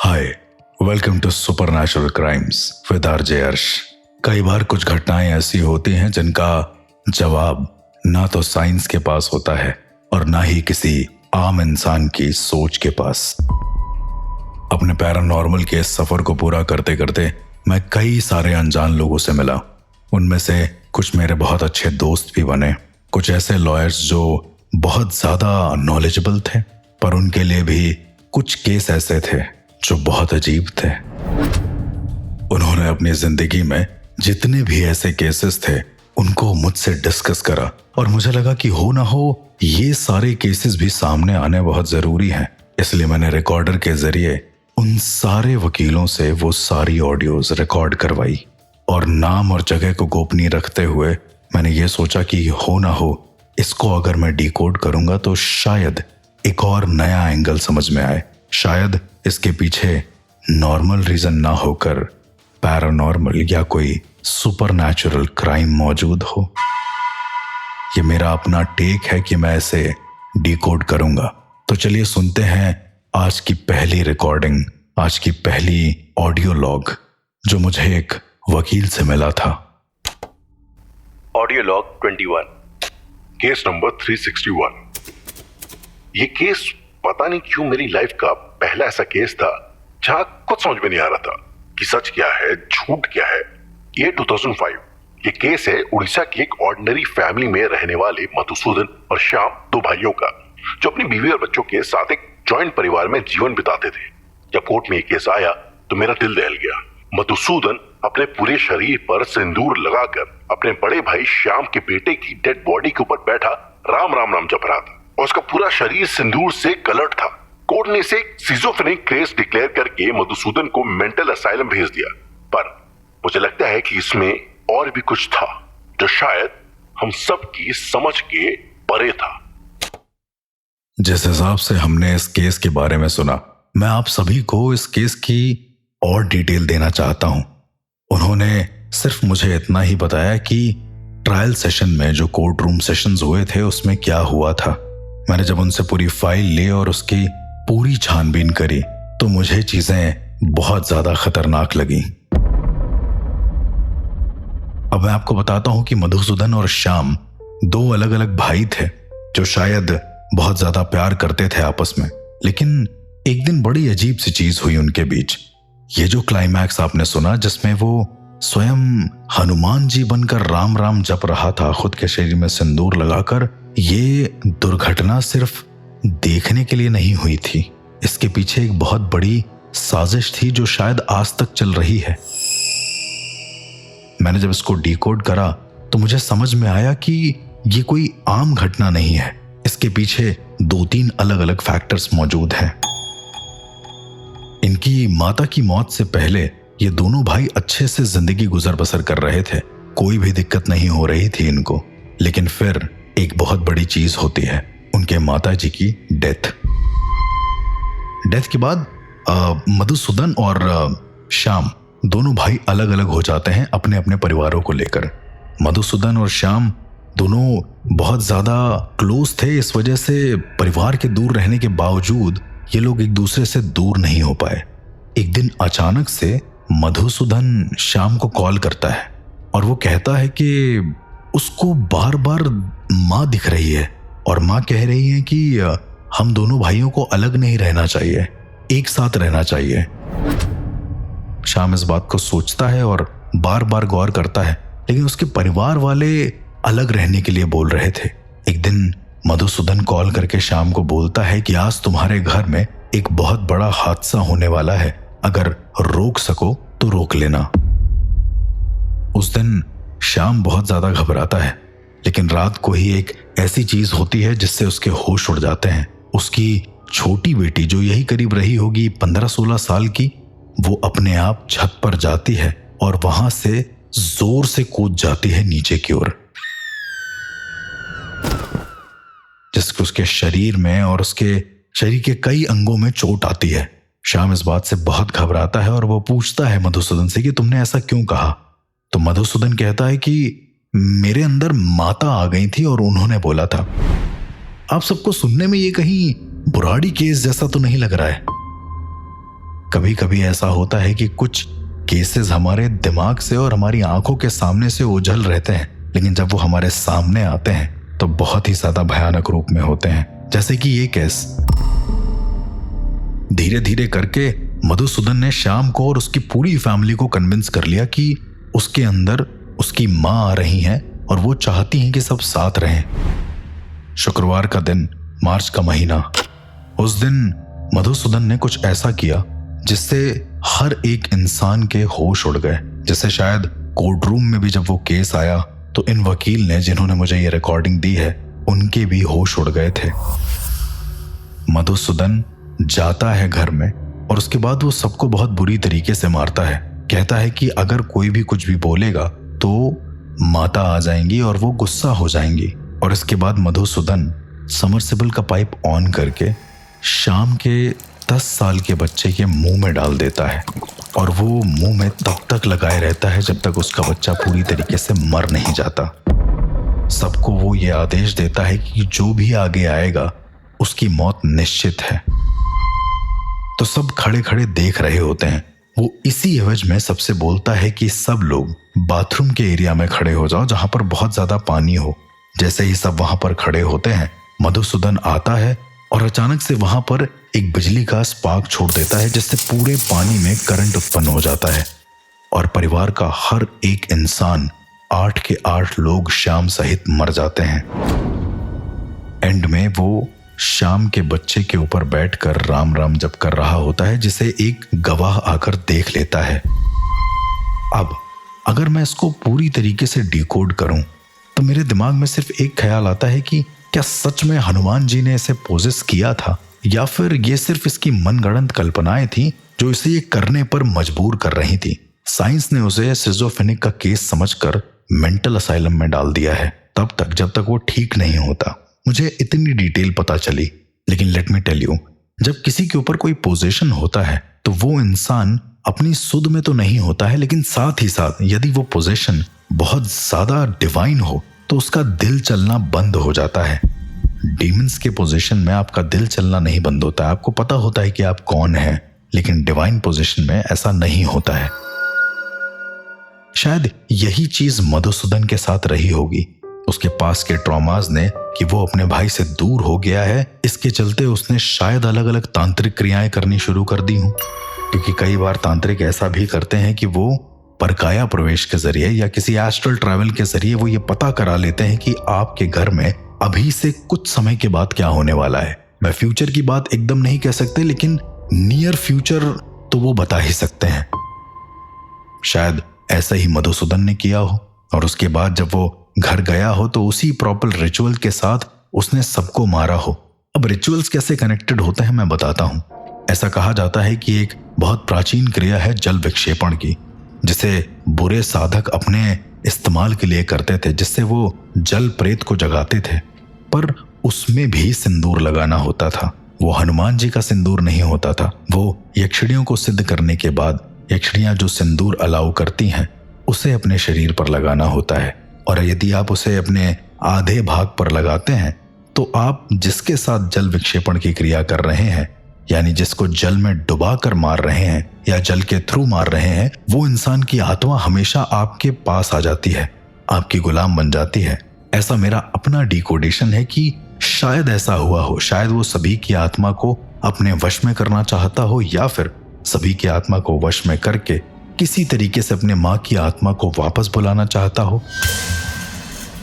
Hi, welcome to supernatural crimes with RJ Arsh. कई बार कुछ घटनाएं ऐसी होती हैं जिनका जवाब ना तो साइंस के पास होता है और ना ही किसी आम इंसान की सोच के पास। अपने पैरानॉर्मल के सफर को पूरा करते करते मैं कई सारे अनजान लोगों से मिला। उनमें से कुछ मेरे बहुत अच्छे दोस्त भी बने, कुछ ऐसे लॉयर्स जो बहुत ज्यादा नॉलेजेबल थे, पर उनके लिए भी कुछ केस ऐसे थे जो बहुत अजीब थे। उन्होंने अपनी जिंदगी में जितने भी ऐसे केसेस थे उनको मुझसे डिस्कस करा और मुझे लगा कि हो ना हो ये सारे केसेस भी सामने आने बहुत जरूरी हैं। इसलिए मैंने रिकॉर्डर के जरिए उन सारे वकीलों से वो सारी ऑडियोज रिकॉर्ड करवाई और नाम और जगह को गोपनीय रखते हुए मैंने ये सोचा कि हो ना हो इसको अगर मैं डिकोड करूंगा तो शायद एक और नया एंगल समझ में आए। शायद इसके पीछे नॉर्मल रीजन ना होकर पैरानॉर्मल या कोई सुपरनैचुरल क्राइम मौजूद हो। ये मेरा अपना टेक है कि मैं इसे डिकोड करूंगा। तो चलिए सुनते हैं आज की पहली रिकॉर्डिंग, आज की पहली ऑडियो लॉग जो मुझे एक वकील से मिला था। Audio log 21, case number 361। ये केस पता नहीं क्यों मेरी लाइफ का पहला ऐसा केस था जहां कुछ समझ में नहीं आ रहा था कि सच क्या है, झूठ क्या है। ये 2005 ये केस है उड़ीसा की एक ऑर्डिनरी फैमिली में रहने वाले मधुसूदन और श्याम, दो भाइयों का, जो अपनी बीवी और बच्चों के साथ एक जॉइंट परिवार में जीवन बिताते थे। जब कोर्ट में ये केस आया तो मेरा दिल दहल गया। मधुसूदन अपने पूरे शरीर पर सिंदूर लगाकर अपने बड़े भाई श्याम के बेटे की डेड बॉडी के ऊपर बैठा राम राम नाम जप रहा था और उसका पूरा शरीर सिंदूर से कलर्ड था। कोर्ट ने इसे सिजोफ्रेनिक केस डिक्लेयर करके मधुसूदन को मेंटल असाइलम भेज दिया, पर मुझे लगता है कि इसमें और भी कुछ था जो शायद हम सब की समझ के परे था। जिस हिसाब से हमने इस केस के बारे में सुना, मैं आप सभी को इस केस की और डिटेल देना चाहता हूं। उन्होंने सिर्फ मुझे इतना ही बताया कि ट्रायल सेशन में जो कोर्ट रूम सेशंस हुए थे उसमें क्या हुआ था। मैंने जब उनसे पूरी फाइल ली और उसकी पूरी छानबीन करी तो मुझे चीजें बहुत ज्यादा खतरनाक लगी। अब मैं आपको बताता हूं कि मधुसूदन और श्याम दो अलग अलग भाई थे जो शायद बहुत ज्यादा प्यार करते थे आपस में, लेकिन एक दिन बड़ी अजीब सी चीज हुई उनके बीच। ये जो क्लाइमैक्स आपने सुना जिसमें वो स्वयं हनुमान जी बनकर राम राम जप रहा था खुद के शरीर में सिंदूर लगाकर, ये दुर्घटना सिर्फ देखने के लिए नहीं हुई थी। इसके पीछे एक बहुत बड़ी साजिश थी जो शायद आज तक चल रही है। मैंने जब इसको डिकोड करा तो मुझे समझ में आया कि ये कोई आम घटना नहीं है। इसके पीछे 2-3 अलग अलग फैक्टर्स मौजूद हैं। इनकी माता की मौत से पहले ये दोनों भाई अच्छे से जिंदगी गुजर बसर कर रहे थे, कोई भी दिक्कत नहीं हो रही थी इनको। लेकिन फिर एक बहुत बड़ी चीज होती है, उनके माता जी की डेथ के बाद मधुसूदन और श्याम दोनों भाई अलग अलग हो जाते हैं अपने अपने परिवारों को लेकर। मधुसूदन और श्याम दोनों बहुत ज्यादा क्लोज थे, इस वजह से परिवार के दूर रहने के बावजूद ये लोग एक दूसरे से दूर नहीं हो पाए। एक दिन अचानक से मधुसूदन श्याम को कॉल करता है और वो कहता है कि उसको बार बार माँ दिख रही है और माँ कह रही है कि हम दोनों भाइयों को अलग नहीं रहना चाहिए, एक साथ रहना चाहिए। श्याम इस बात को सोचता है और बार बार गौर करता है, लेकिन उसके परिवार वाले अलग रहने के लिए बोल रहे थे। एक दिन मधुसूदन कॉल करके श्याम को बोलता है कि आज तुम्हारे घर में एक बहुत बड़ा हादसा होने वाला है, अगर रोक सको तो रोक लेना। उस दिन श्याम बहुत ज्यादा घबराता है, लेकिन रात को ही एक ऐसी चीज होती है जिससे उसके होश उड़ जाते हैं। उसकी छोटी बेटी जो यही करीब रही होगी 15-16 साल की, वो अपने आप छत पर जाती है और वहां से जोर से कूद जाती है नीचे की ओर, जिससे उसके शरीर में और उसके शरीर के कई अंगों में चोट आती है। श्याम इस बात से बहुत घबराता है और वो पूछता है मधुसूदन से कि तुमने ऐसा क्यों कहा। तो मधुसूदन कहता है कि मेरे अंदर माता आ गई थी और उन्होंने बोला था। आप सबको सुनने में ये कहीं बुराड़ी केस जैसा तो नहीं लग रहा है? कभी कभी ऐसा होता है कि कुछ केसेस हमारे दिमाग से और हमारी आंखों के सामने से ओझल रहते हैं, लेकिन जब वो हमारे सामने आते हैं तो बहुत ही ज्यादा भयानक रूप में होते हैं। जैसे कि ये केस। धीरे धीरे करके मधुसूदन ने श्याम को और उसकी पूरी फैमिली को कन्विंस कर लिया कि उसके अंदर उसकी मां आ रही हैं और वो चाहती हैं कि सब साथ रहें। शुक्रवार का दिन, मार्च का महीना। उस दिन मधुसूदन ने कुछ ऐसा किया जिससे हर एक इंसान के होश उड़ गए। जैसे शायद कोर्ट रूम में भी जब वो केस आया तो इन वकील ने, जिन्होंने मुझे ये रिकॉर्डिंग दी है, उनके भी होश उड़ गए थे। मधुसूदन जाता है घर में और उसके बाद वो सबको बहुत बुरी तरीके से मारता है। कहता है कि अगर कोई भी कुछ भी बोलेगा तो माता आ जाएंगी और वो गुस्सा हो जाएंगी। और इसके बाद मधुसूदन समरसेबल का पाइप ऑन करके श्याम के 10 साल के बच्चे के मुंह में डाल देता है और वो मुंह में तब तक लगाए रहता है जब तक उसका बच्चा पूरी तरीके से मर नहीं जाता। सबको वो ये आदेश देता है कि जो भी आगे आएगा उसकी मौत निश्चित है। तो सब खड़े खड़े देख रहे होते हैं। वो इसी एवज में सबसे बोलता है कि सब लोग बाथरूम के एरिया में खड़े हो जाओ जहां पर बहुत ज्यादा पानी हो। जैसे ही सब वहां पर खड़े होते हैं, मधुसूदन आता है और अचानक से वहां पर एक बिजली का स्पार्क छोड़ देता है जिससे पूरे पानी में करंट उत्पन्न हो जाता है और परिवार का हर एक इंसान, 8 के 8 लोग श्याम सहित मर जाते हैं। एंड में वो श्याम के बच्चे के ऊपर बैठकर राम राम जप कर रहा होता है, जिसे एक गवाह आकर देख लेता है। अब अगर मैं इसको पूरी तरीके से डिकोड करूं तो मेरे दिमाग में सिर्फ एक ख्याल आता है कि क्या सच में हनुमान जी ने इसे पोजेस किया था या फिर ये सिर्फ इसकी मनगढ़ंत कल्पनाएं थी जो इसे ये करने पर मजबूर कर रही थी। साइंस ने उसे सिजोफ्रेनिक का केस समझकर मेंटल असाइलम में डाल दिया है तब तक जब तक वो ठीक नहीं होता। मुझे इतनी डिटेल पता चली, लेकिन लेट मी टेल यू, जब किसी के ऊपर कोई पोजीशन होता है तो वो इंसान अपनी सुध में तो नहीं होता है, लेकिन साथ ही साथ यदि वो पोजीशन बहुत ज्यादा डिवाइन हो तो उसका दिल चलना बंद हो जाता है। डीमंस के पोजीशन में आपका दिल चलना नहीं बंद होता है, आपको पता होता है कि आप कौन हैं, लेकिन डिवाइन पोजीशन में ऐसा नहीं होता है। शायद यही चीज मधुसूदन के साथ रही होगी। उसके पास के ट्रॉमास ने कि वो अपने भाई से दूर हो गया है, इसके चलते उसने शायद अलग अलग तांत्रिक क्रियाएं करनी शुरू कर दी हूं। क्योंकि कई बार तांत्रिक ऐसा भी करते हैं कि वो परकाया प्रवेश के जरिए या किसी एस्ट्रल ट्रैवल के जरिए वो ये पता करा लेते हैं कि आपके घर में अभी से कुछ समय के बाद क्या होने वाला है। मैं फ्यूचर की बात एकदम नहीं कह सकते, लेकिन नियर फ्यूचर तो वो बता ही सकते हैं। शायद ऐसा ही मधुसूदन ने किया हो और उसके बाद जब वो घर गया हो तो उसी प्रॉपर रिचुअल के साथ उसने सबको मारा हो। अब रिचुअल्स कैसे कनेक्टेड होते हैं मैं बताता हूं। ऐसा कहा जाता है कि एक बहुत प्राचीन क्रिया है जल विक्षेपण की, जिसे बुरे साधक अपने इस्तेमाल के लिए करते थे, जिससे वो जल प्रेत को जगाते थे। पर उसमें भी सिंदूर लगाना होता था। वो हनुमान जी का सिंदूर नहीं होता था। वो यक्षिणियों को सिद्ध करने के बाद यक्षिणियां जो सिंदूर अलाउ करती हैं उसे अपने शरीर पर लगाना होता है। और यदि आप उसे अपने आधे भाग पर लगाते हैं तो आप जिसके साथ जल विक्षेपण की क्रिया कर रहे हैं, यानी जिसको जल में डुबा कर मार रहे हैं या जल के थ्रू मार रहे हैं, वो इंसान की आत्मा हमेशा आपके पास आ जाती है, आपकी गुलाम बन जाती है। ऐसा मेरा अपना डिकोडेशन है कि शायद ऐसा हुआ हो। शायद वो सभी की आत्मा को अपने वश में करना चाहता हो या फिर सभी की आत्मा को वश में करके किसी तरीके से अपने माँ की आत्मा को वापस बुलाना चाहता हो।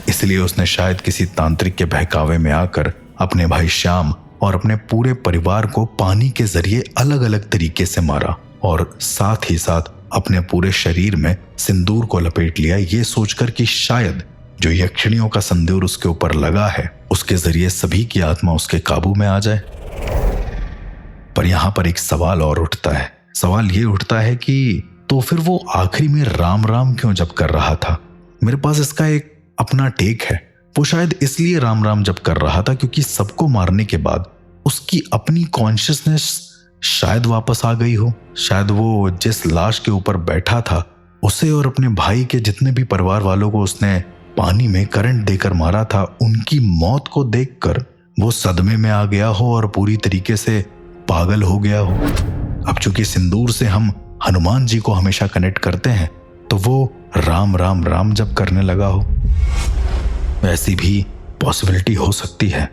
इसलिए उसने शायद किसी तांत्रिक के बहकावे में आकर अपने भाई श्याम और अपने पूरे परिवार को पानी के जरिए अलग अलग तरीके से मारा और साथ ही साथ अपने पूरे शरीर में सिंदूर को लपेट लिया, ये सोचकर कि शायद जो यक्षिणियों का सिंदूर उसके ऊपर लगा है उसके जरिए सभी की आत्मा उसके काबू में आ जाए। पर यहां पर एक सवाल और उठता है। सवाल ये उठता है कि तो फिर वो आखिरी में राम राम क्यों जप कर रहा था? मेरे पास इसका एक अपना टेक है। वो शायद इसलिए राम राम जप कर रहा था क्योंकि सबको मारने के बाद उसकी अपनी कॉन्शियसनेस शायद वापस आ गई हो। शायद वो जिस लाश के ऊपर बैठा था उसे और अपने भाई के जितने भी परिवार वालों को उसने पानी में करंट देकर मारा था, उनकी मौत को देखकर वो सदमे में आ गया हो और पूरी तरीके से पागल हो गया हो। अब चूंकि सिंदूर से हम हनुमान जी को हमेशा कनेक्ट करते हैं, तो वो राम राम राम जब करने लगा हो, ऐसी भी पॉसिबिलिटी हो सकती है।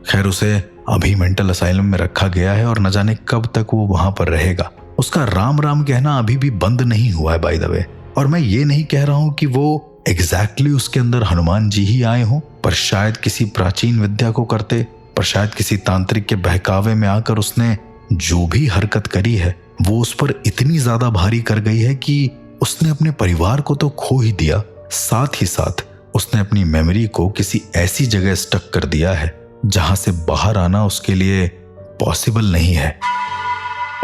खैर, उसे अभी मेंटल असाइलम में रखा गया है और न जाने कब तक वो वहां पर रहेगा। उसका राम राम कहना अभी भी बंद नहीं हुआ है बाय द वे। और मैं ये नहीं कह रहा हूं कि वो एग्जैक्टली उसके अंदर हनुमान जी ही आए हों, पर शायद किसी प्राचीन विद्या को करते, पर शायद किसी तांत्रिक के बहकावे में आकर उसने जो भी हरकत करी है वो उस पर इतनी ज्यादा भारी कर गई है कि उसने अपने परिवार को तो खो ही दिया, साथ ही साथ उसने अपनी मेमोरी को किसी ऐसी जगह स्टक कर दिया है जहां से बाहर आना उसके लिए पॉसिबल नहीं है।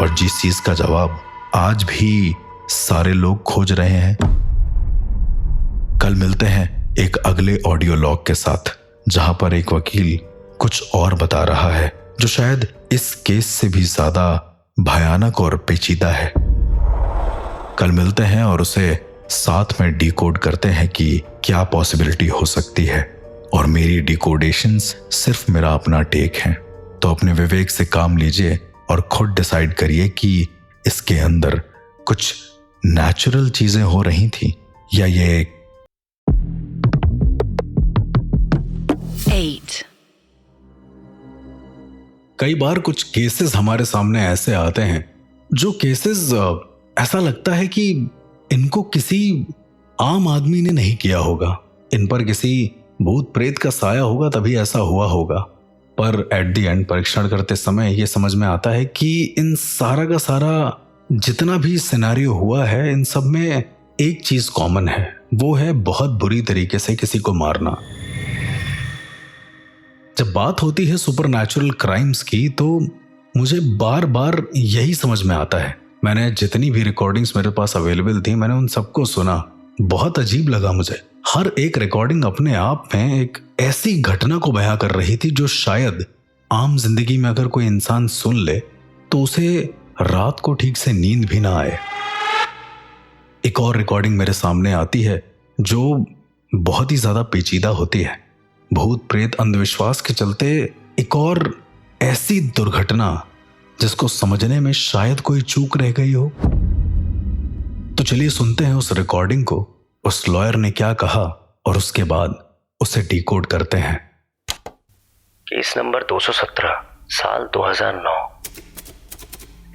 और जिस चीज का जवाब आज भी सारे लोग खोज रहे हैं। कल मिलते हैं एक अगले ऑडियो लॉग के साथ, जहां पर एक वकील कुछ और बता रहा है जो शायद इस केस से भी ज्यादा भयानक और पेचीदा है। कल मिलते हैं और उसे साथ में डिकोड करते हैं कि क्या पॉसिबिलिटी हो सकती है। और मेरी डिकोडेशंस सिर्फ मेरा अपना टेक है, तो अपने विवेक से काम लीजिए और खुद डिसाइड करिए कि इसके अंदर कुछ नेचुरल चीजें हो रही थी या ये 8. कई बार कुछ केसेस हमारे सामने ऐसे आते हैं जो केसेस ऐसा लगता है कि इनको किसी आम आदमी ने नहीं किया होगा, इन पर किसी भूत प्रेत का साया होगा तभी ऐसा हुआ होगा। पर एट द एंड परीक्षण करते समय ये समझ में आता है कि इन सारा का सारा जितना भी सिनेरियो हुआ है, इन सब में एक चीज कॉमन है, वो है बहुत बुरी तरीके से किसी को मारना। जब बात होती है सुपरनैचुरल क्राइम्स की, तो मुझे बार बार यही समझ में आता है। मैंने जितनी भी रिकॉर्डिंग्स मेरे पास अवेलेबल थी, मैंने उन सबको सुना। बहुत अजीब लगा मुझे। हर एक रिकॉर्डिंग अपने आप में एक ऐसी घटना को बयां कर रही थी जो शायद आम जिंदगी में अगर कोई इंसान सुन ले तो उसे रात को ठीक से नींद भी ना आए। एक और रिकॉर्डिंग मेरे सामने आती है जो बहुत ही ज्यादा पेचीदा होती है। भूत प्रेत अंधविश्वास के चलते एक और ऐसी दुर्घटना जिसको समझने में शायद कोई चूक रह गई हो। तो चलिए सुनते हैं उस रिकॉर्डिंग को, उस लॉयर ने क्या कहा, और उसके बाद उसे डिकोड करते हैं। केस नंबर 217 साल 2009।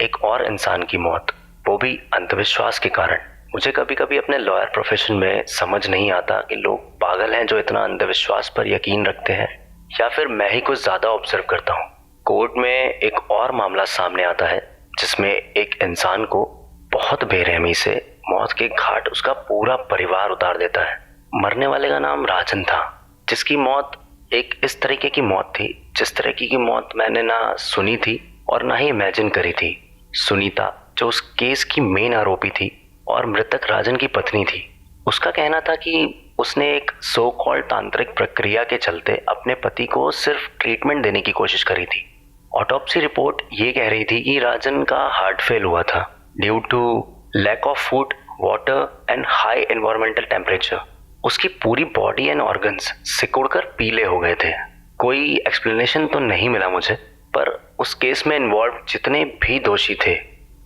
एक और इंसान की मौत, वो भी अंधविश्वास के कारण। मुझे कभी कभी अपने लॉयर प्रोफेशन में समझ नहीं आता कि लोग पागल हैं जो इतना अंधविश्वास पर यकीन रखते हैं, या फिर मैं ही कुछ ज्यादा ऑब्जर्व करता हूँ। कोर्ट में एक और मामला सामने आता है जिसमें एक इंसान को बहुत बेरहमी से मौत के घाट उसका पूरा परिवार उतार देता है। मरने वाले का नाम राजन था, जिसकी मौत एक इस तरीके की मौत थी जिस तरीके की मौत मैंने ना सुनी थी और ना ही इमेजिन करी थी। सुनीता, जो उस केस की मेन आरोपी थी और मृतक राजन की पत्नी थी, उसका कहना था कि उसने एक सो कॉल्ड तांत्रिक प्रक्रिया के चलते अपने पति को सिर्फ ट्रीटमेंट देने की कोशिश करी थी। ऑटोप्सी रिपोर्ट ये कह रही थी कि राजन का हार्ट फेल हुआ था due to lack of food, water and high environmental temperature. उसकी पूरी बॉडी एंड ऑर्गन्स सिकुड़कर पीले हो गए थे। कोई एक्सप्लेनेशन तो नहीं मिला मुझे, पर उस केस में इन्वॉल्व जितने भी दोषी थे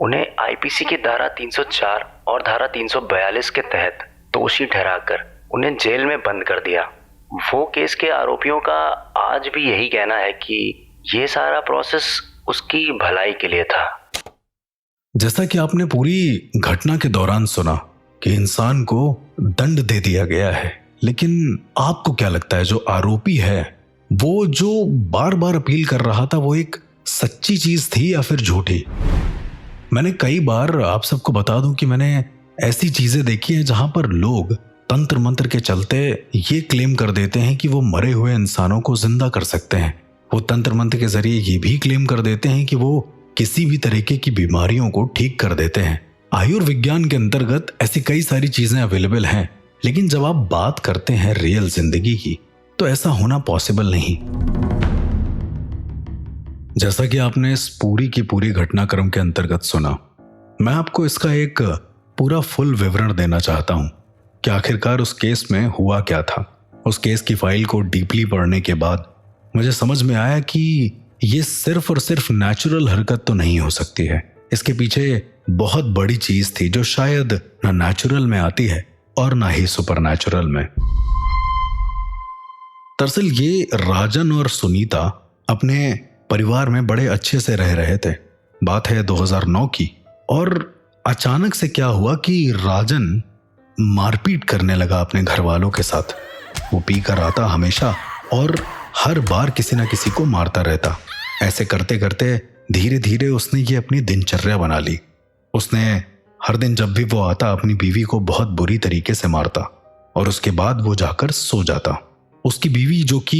उन्हें आईपीसी की धारा 304 और धारा 342 के तहत दोषी ठहराकर उन्हें जेल में बंद कर दिया। वो केस के आरोपियों का आज भी यही कहना है कि ये सारा प्रोसेस उसकी भलाई के लिए था। जैसा कि आपने पूरी घटना के दौरान सुना कि इंसान को दंड दे दिया गया है, लेकिन आपको क्या लगता है जो आरोपी है वो जो बार बार अपील कर रहा था वो एक सच्ची चीज थी या फिर झूठी? मैंने कई बार, आप सबको बता दूं कि मैंने ऐसी चीजें देखी हैं जहां पर लोग तंत्र मंत्र के चलते ये क्लेम कर देते हैं कि वो मरे हुए इंसानों को जिंदा कर सकते हैं। वो तंत्र मंत्र के जरिए ये भी क्लेम कर देते हैं कि वो किसी भी तरीके की बीमारियों को ठीक कर देते हैं। आयुर्विज्ञान के अंतर्गत ऐसी कई सारी चीजें अवेलेबल हैं, लेकिन जब आप बात करते हैं रियल जिंदगी की तो ऐसा होना पॉसिबल नहीं। जैसा कि आपने इस पूरी की पूरी घटनाक्रम के अंतर्गत सुना, मैं आपको इसका एक पूरा फुल विवरण देना चाहता हूं कि आखिरकार उस केस में हुआ क्या था। उस केस की फाइल को डीपली पढ़ने के बाद मुझे समझ में आया कि ये सिर्फ और सिर्फ नेचुरल हरकत तो नहीं हो सकती है। इसके पीछे बहुत बड़ी चीज थी जो शायद ना नेचुरल में आती है और ना ही सुपरनैचुरल में। दरअसल ये राजन और सुनीता अपने परिवार में बड़े अच्छे से रह रहे थे। बात है 2009 की, और अचानक से क्या हुआ कि राजन मारपीट करने लगा अपने घर वालों के साथ। वो पी कर आता हमेशा और हर बार किसी ना किसी को मारता रहता। ऐसे करते करते धीरे धीरे उसने ये अपनी दिनचर्या बना ली। उसने हर दिन जब भी वो आता अपनी बीवी को बहुत बुरी तरीके से मारता और उसके बाद वो जाकर सो जाता। उसकी बीवी जो कि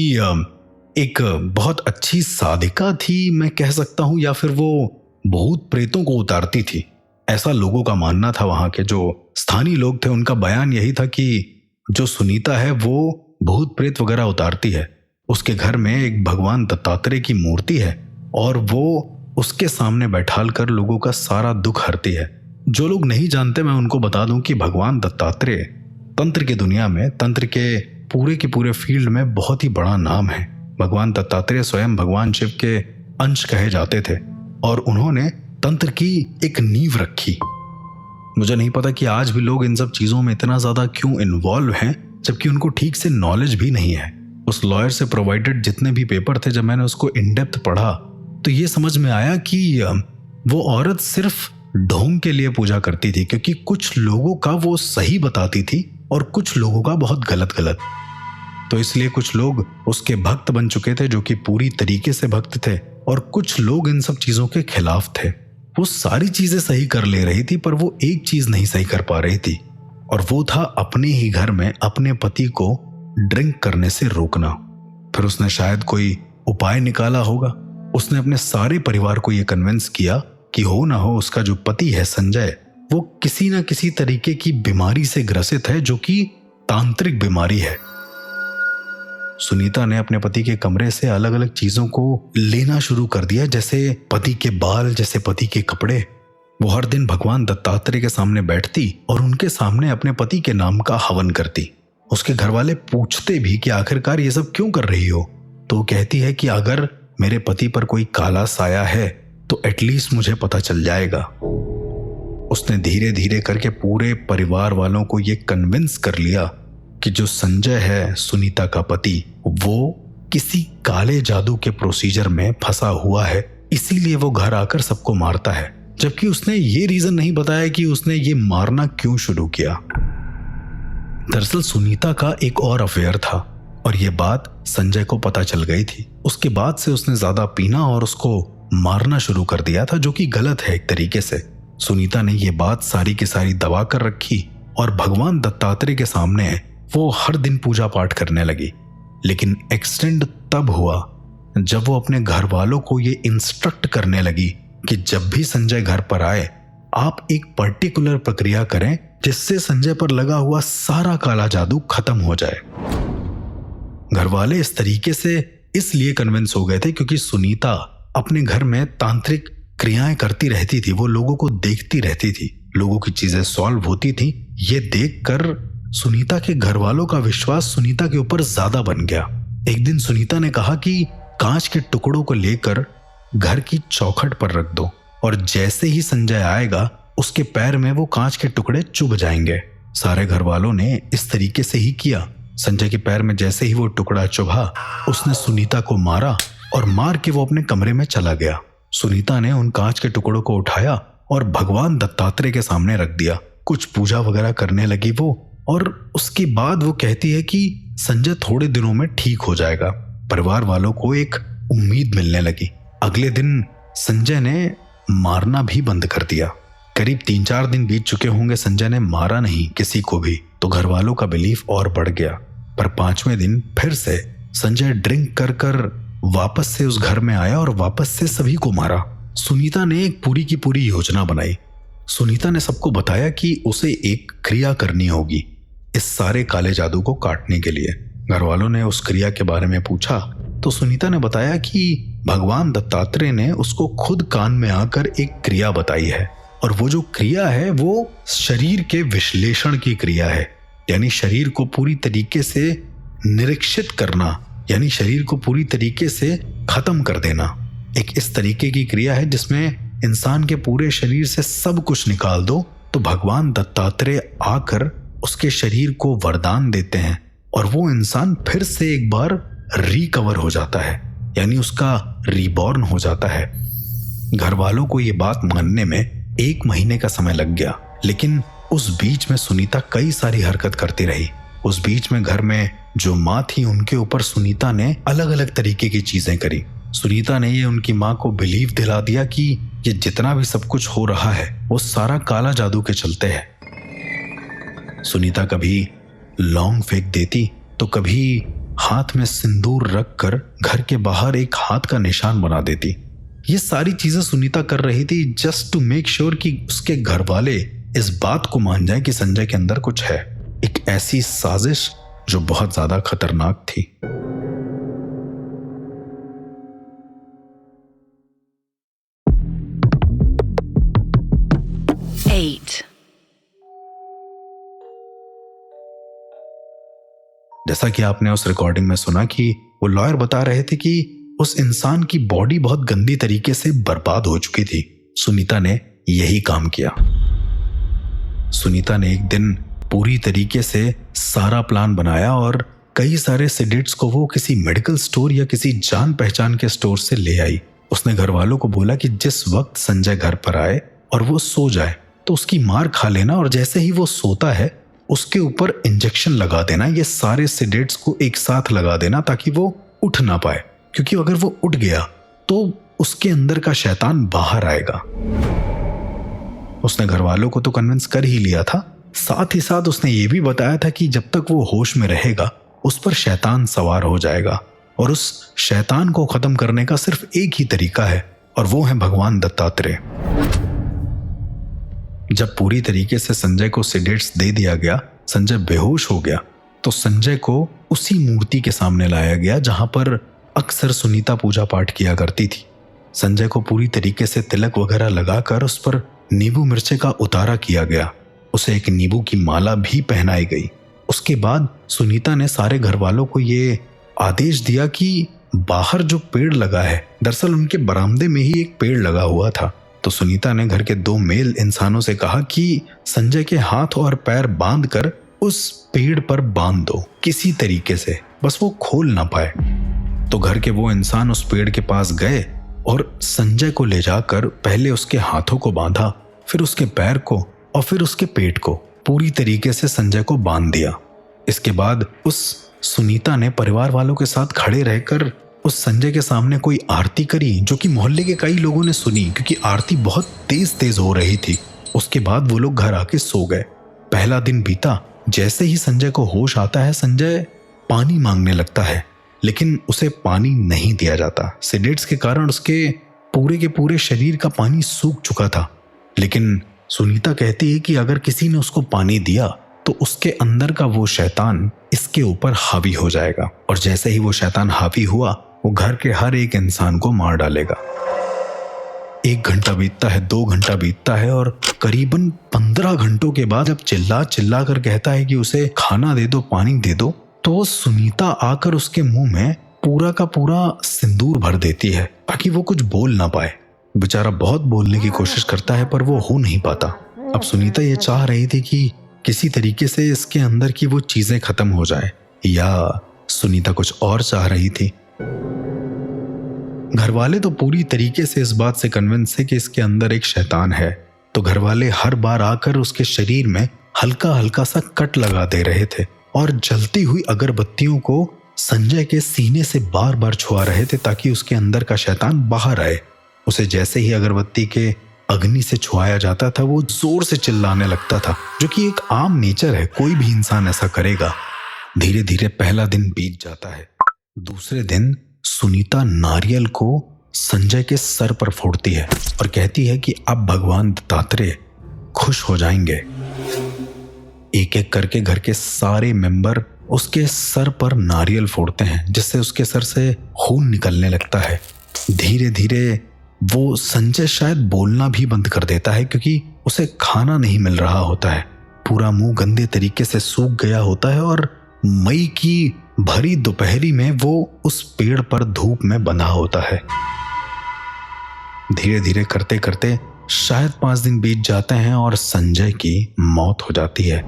एक बहुत अच्छी साधिका थी मैं कह सकता हूँ, या फिर वो भूत प्रेतों को उतारती थी, ऐसा लोगों का मानना था। वहां के जो स्थानीय लोग थे उनका बयान यही था कि जो सुनीता है वो भूत प्रेत वगैरह उतारती है। उसके घर में एक भगवान दत्तात्रेय की मूर्ति है और वो उसके सामने बैठाल कर लोगों का सारा दुख हरती है। जो लोग नहीं जानते मैं उनको बता दूं कि भगवान दत्तात्रेय तंत्र की दुनिया में, तंत्र के पूरे फील्ड में बहुत ही बड़ा नाम है। भगवान दत्तात्रेय स्वयं भगवान शिव के अंश कहे जाते थे और उन्होंने तंत्र की एक नींव रखी। मुझे नहीं पता कि आज भी लोग इन सब चीजों में इतना ज्यादा क्यों इन्वॉल्व हैं, जबकि उनको ठीक से नॉलेज भी नहीं है। उस लॉयर से प्रोवाइडेड जितने भी पेपर थे, जब मैंने उसको इन डेप्थ पढ़ा तो ये समझ में आया कि वो औरत सिर्फ ढोंग के लिए पूजा करती थी, क्योंकि कुछ लोगों का वो सही बताती थी और कुछ लोगों का बहुत गलत। तो इसलिए कुछ लोग उसके भक्त बन चुके थे जो कि पूरी तरीके से भक्त थे, और कुछ लोग इन सब चीजों के खिलाफ थे। वो सारी चीजें सही कर ले रही थी, पर वो एक चीज नहीं सही कर पा रही थी, और वो था अपने ही घर में अपने पति को ड्रिंक करने से रोकना। फिर उसने शायद कोई उपाय निकाला होगा। उसने अपने सारे परिवार को यह कन्विंस किया कि हो ना हो उसका जो पति है संजय, वो किसी ना किसी तरीके की बीमारी से ग्रसित है, जो कि तांत्रिक बीमारी है। सुनीता ने अपने पति के कमरे से अलग अलग चीजों को लेना शुरू कर दिया, जैसे पति के बाल, जैसे पति के कपड़े। वो हर दिन भगवान दत्तात्रेय के सामने बैठती और उनके सामने अपने पति के नाम का हवन करती। उसके घर वाले पूछते भी कि आखिरकार ये सब क्यों कर रही हो, तो वो कहती है कि अगर मेरे पति पर कोई काला साया है तो एटलीस्ट मुझे पता चल जाएगा। उसने धीरे धीरे करके पूरे परिवार वालों को ये कन्विंस कर लिया कि जो संजय है सुनीता का पति, वो किसी काले जादू के प्रोसीजर में फंसा हुआ है, इसीलिए वो घर आकर सबको मारता है। जबकि उसने ये रीजन नहीं बताया कि उसने ये मारना क्यों शुरू किया। दरअसल सुनीता का एक और अफेयर था और ये बात संजय को पता चल गई थी। उसके बाद से उसने ज्यादा पीना और उसको मारना शुरू कर दिया था, जो कि गलत है एक तरीके से। सुनीता ने ये बात सारी की सारी दबा कर रखी और भगवान दत्तात्रेय के सामने वो हर दिन पूजा पाठ करने लगी। लेकिन एक्सटेंड तब हुआ जब वो अपने घर वालों को ये इंस्ट्रक्ट करने लगी कि जब भी संजय घर पर आए आप एक पर्टिकुलर प्रक्रिया करें जिससे संजय पर लगा हुआ सारा काला जादू खत्म हो जाए। घर वाले इस तरीके से इसलिए कन्विंस हो गए थे क्योंकि सुनीता अपने घर में तांत्रिक क्रियाएं करती रहती थी। वो लोगों को देखती रहती थी, लोगों की चीजें सॉल्व होती थी। ये देखकर सुनीता के घर वालों का विश्वास सुनीता के ऊपर ज्यादा बन गया। एक दिन सुनीता ने कहा कि कांच के टुकड़ों को लेकर घर की चौखट पर रख दो और जैसे ही संजय आएगा उसके पैर में वो कांच के टुकड़े चुभ जाएंगे। सारे घर वालों ने इस तरीके से ही किया। संजय के पैर में जैसे ही वो टुकड़ा चुभा, उसने सुनीता को मारा और मार के वो अपने कमरे में चला गया। सुनीता ने उन कांच के टुकड़ों को उठाया और भगवान दत्तात्रेय के सामने रख दिया। कुछ पूजा वगैरह करने लगी वो, और उसके बाद वो कहती है कि संजय थोड़े दिनों में ठीक हो जाएगा। परिवार वालों को एक उम्मीद मिलने लगी। अगले दिन संजय ने मारना भी बंद कर दिया। करीब 3-4 दिन बीत चुके होंगे, संजय ने मारा नहीं किसी को भी, तो घर वालों का बिलीफ और बढ़ गया। पर 5वें दिन फिर से संजय ड्रिंक कर कर वापस से उस घर में आया और वापस से सभी को मारा। सुनीता ने एक पूरी की पूरी योजना बनाई। सुनीता ने सबको बताया कि उसे एक क्रिया करनी होगी इस सारे काले जादू को काटने के लिए। घर वालों ने उस क्रिया के बारे में पूछा तो सुनीता ने बताया कि भगवान दत्तात्रेय ने उसको खुद कान में आकर एक क्रिया बताई है, और वो जो क्रिया है वो शरीर के विश्लेषण की क्रिया है। यानी शरीर को पूरी तरीके से निरीक्षित करना, यानी शरीर को पूरी तरीके से खत्म कर देना। एक इस तरीके की क्रिया है जिसमें इंसान के पूरे शरीर से सब कुछ निकाल दो तो भगवान दत्तात्रेय आकर उसके शरीर को वरदान देते हैं और वो इंसान फिर से एक बार रिकवर हो जाता है, यानी उसका रीबॉर्न हो जाता है। घर वालों को ये बात मानने में 1 महीने का समय लग गया, लेकिन उस बीच में सुनीता कई सारी हरकत करती रही। उस बीच में घर में जो माँ थी उनके ऊपर सुनीता ने अलग अलग तरीके की चीजें करी। सुनीता ने ये उनकी माँ को बिलीव दिला दिया कि ये जितना भी सब कुछ हो रहा है वो सारा काला जादू के चलते है। सुनीता कभी लौंग फेंक देती तो कभी हाथ में सिंदूर रखकर घर के बाहर एक हाथ का निशान बना देती। ये सारी चीजें सुनीता कर रही थी जस्ट टू मेक श्योर कि उसके घर वाले इस बात को मान जाए कि संजय के अंदर कुछ है, एक ऐसी साजिश जो बहुत ज्यादा खतरनाक थी। जैसा कि आपने उस रिकॉर्डिंग में सुना कि वो लॉयर बता रहे थे कि उस इंसान की बॉडी बहुत गंदी तरीके से बर्बाद हो चुकी थी। सुनीता ने यही काम किया। सुनीता ने एक दिन पूरी तरीके से सारा प्लान बनाया और कई सारे सिडेट्स को वो किसी मेडिकल स्टोर या किसी जान पहचान के स्टोर से ले आई। उसने घर वालों को बोला कि जिस वक्त संजय घर पर आए और वो सो जाए तो उसकी मार खा लेना और जैसे ही वो सोता है उसके ऊपर इंजेक्शन लगा देना। ये सारे सिडेट्स को एक साथ लगा देना ताकि वो उठ ना पाए, क्योंकि अगर वो उठ गया तो उसके अंदर का शैतान बाहर आएगा। उसने घर वालों को तो कन्विंस कर ही लिया था, साथ ही साथ उसने ये भी बताया था कि जब तक वो होश में रहेगा उस पर शैतान सवार हो जाएगा और उस शैतान को खत्म करने का सिर्फ एक ही तरीका है और वो है भगवान दत्तात्रेय। जब पूरी तरीके से संजय को सिडेट्स दे दिया गया, संजय बेहोश हो गया, तो संजय को उसी मूर्ति के सामने लाया गया जहां पर अक्सर सुनीता पूजा पाठ किया करती थी। संजय को पूरी तरीके से तिलक वगैरह लगाकर उस पर नींबू मिर्चे का उतारा किया गया। उसे एक नींबू की माला भी पहनाई गई। उसके बाद सुनीता ने सारे घर वालों को ये आदेश दिया कि बाहर जो पेड़ लगा है, दरअसल उनके बरामदे में ही एक पेड़ लगा हुआ था। तो सुनीता ने घर के 2 मेल इंसानों से कहा कि संजय के हाथ और पैर बांधकर उस पेड़ पर बांध दो किसी तरीके से, बस वो खोल ना पाए। तो घर के वो इंसान उस पेड़ के पास गए और संजय को ले जाकर पहले उसके हाथों को बांधा, फिर उसके पैर को और फिर उसके पेट को पूरी तरीके से संजय को बांध दिया। इसके बाद उस सुनीता ने परिवार वालों के साथ खड़े रहकर उस संजय के सामने कोई आरती करी, जो कि मोहल्ले के कई लोगों ने सुनी क्योंकि आरती बहुत तेज तेज हो रही थी। उसके बाद वो लोग घर आके सो गए। पहला दिन बीता। जैसे ही संजय को होश आता है, संजय पानी मांगने लगता है, लेकिन उसे पानी नहीं दिया जाता। सिडेट्स के कारण उसके पूरे के पूरे शरीर का पानी सूख चुका था। लेकिन सुनीता कहती है कि अगर किसी ने उसको पानी दिया तो उसके अंदर का वो शैतान इसके ऊपर हावी हो जाएगा और जैसे ही वो शैतान हावी हुआ वो घर के हर एक इंसान को मार डालेगा। 1 घंटा बीतता है, 2 घंटा बीतता है और करीबन 15 घंटों के बाद जब चिल्ला चिल्ला कर कहता है कि उसे खाना दे दो, पानी दे दो, तो सुनीता आकर उसके मुंह में पूरा का पूरा सिंदूर भर देती है ताकि वो कुछ बोल ना पाए। बेचारा बहुत बोलने की कोशिश करता है पर वो हो नहीं पाता। अब सुनीता ये चाह रही थी कि किसी तरीके से इसके अंदर की वो चीजें खत्म हो जाए, या सुनीता कुछ और चाह रही थी। घरवाले तो पूरी तरीके से इस बात से कन्विंस है कि इसके अंदर एक शैतान है, तो घरवाले हर बार आकर उसके शरीर में हल्का हल्का सा कट लगा दे रहे थे और जलती हुई अगरबत्तियों को संजय के सीने से बार बार छुआ रहे थे ताकि उसके अंदर का शैतान बाहर आए। उसे जैसे ही अगरबत्ती के अग्नि से छुआया जाता था वो जोर से चिल्लाने लगता था, जो कि एक आम नेचर है, कोई भी इंसान ऐसा करेगा। धीरे धीरे पहला दिन बीत जाता है। दूसरे दिन सुनीता नारियल को संजय के सर पर फोड़ती है और कहती है कि अब भगवान दत्तात्रेय खुश हो जाएंगे। एक एक करके घर के सारे मेंबर उसके सर पर नारियल फोड़ते हैं, जिससे उसके सर से खून निकलने लगता है। धीरे धीरे वो संजय शायद बोलना भी बंद कर देता है क्योंकि उसे खाना नहीं मिल रहा होता है। पूरा मुंह गंदे तरीके से सूख गया होता है और मई की भरी दोपहरी में वो उस पेड़ पर धूप में बंधा होता है। धीरे धीरे करते करते शायद 5 दिन बीत जाते हैं और संजय की मौत हो जाती है।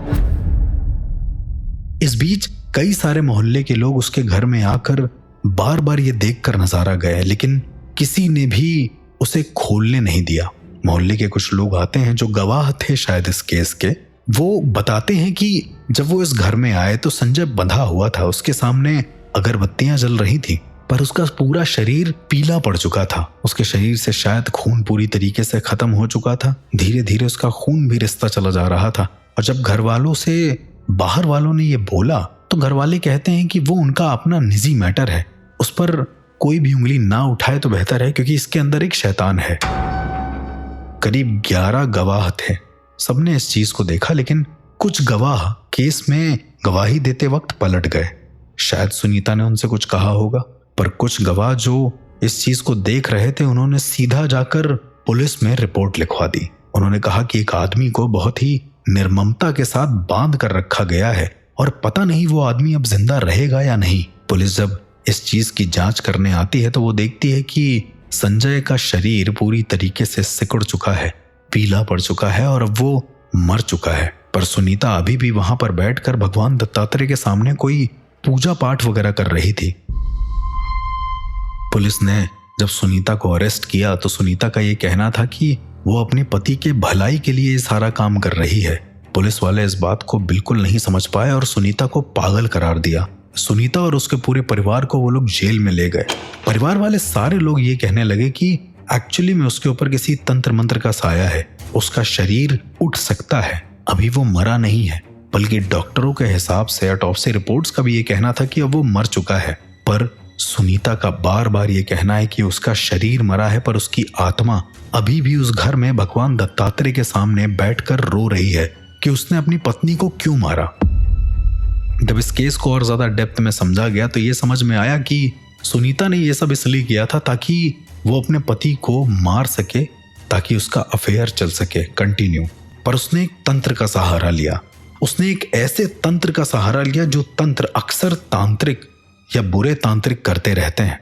इस बीच कई सारे मोहल्ले के लोग उसके घर में आकर बार बार ये देखकर नजारा गए, लेकिन किसी ने भी उसे खोलने नहीं दिया। मोहल्ले के कुछ लोग आते हैं जो गवाह थे शायद इस केस के। वो बताते हैं कि जब वो इस घर में आए तो संजय बंधा हुआ था, उसके सामने अगरबत्तियां जल रही थी, पर उसका पूरा शरीर पीला पड़ चुका था। उसके शरीर से शायद खून पूरी तरीके से खत्म हो चुका था। धीरे धीरे उसका खून भी रिसता चला जा रहा था। और जब घर वालों से बाहर वालों ने ये बोला तो घर वाले कहते हैं कि वो उनका अपना निजी मैटर है, उस पर कोई भी उंगली ना उठाए तो बेहतर है, क्योंकि इसके अंदर एक शैतान है। करीब 11 गवाह थे, सबने इस चीज को देखा, लेकिन कुछ गवाह केस में गवाही देते वक्त पलट गए। शायद सुनीता ने उनसे कुछ कहा होगा, पर कुछ गवाह जो इस चीज को देख रहे थे उन्होंने सीधा जाकर पुलिस में रिपोर्ट लिखवा दी। उन्होंने कहा कि एक आदमी को बहुत ही निर्ममता के साथ बांध कर रखा गया है और पता नहीं वो आदमी अब जिंदा रहेगा या नहीं। पुलिस जब इस चीज की जांच करने आती है तो वो देखती है कि संजय का शरीर पूरी तरीके से सिकुड़ चुका है, पीला पड़ चुका है और अब वो मर चुका है। पर सुनीता अभी भी वहां पर बैठकर भगवान दत्तात्रेय के सामने कोई पूजा पाठ वगैरह कर रही थी। पुलिस ने जब सुनीता को अरेस्ट किया तो सुनीता का ये कहना था कि वो अपने पति के भलाई के लिए ये सारा काम कर रही है। पुलिस वाले इस बात को बिल्कुल नहीं समझ पाए और सुनीता को पागल करार दिया। सुनीता और उसके पूरे परिवार को वो लोग जेल में ले गए। परिवार वाले सारे लोग ये कहने लगे कि एक्चुअली में उसके ऊपर किसी तंत्र मंत्र का साया है, उसका शरीर उठ सकता है, अभी वो मरा नहीं है। बल्कि डॉक्टरों के हिसाब से ऑटोप्सी रिपोर्ट्स का भी ये कहना था कि अब वो मर चुका है। पर सुनीता का बार बार ये कहना है कि उसका शरीर मरा है पर उसकी आत्मा अभी भी उस घर में भगवान दत्तात्रेय के सामने बैठकर रो रही है कि उसने अपनी पत्नी को क्यों मारा। जब इस केस को और ज्यादा डेप्थ में समझा गया तो ये समझ में आया कि सुनीता ने ये सब इसलिए किया था ताकि वो अपने पति को मार सके, ताकि उसका अफेयर चल सके कंटिन्यू। पर उसने एक तंत्र का सहारा लिया। उसने एक ऐसे तंत्र का सहारा लिया जो तंत्र अक्सर तांत्रिक या बुरे तांत्रिक करते रहते हैं।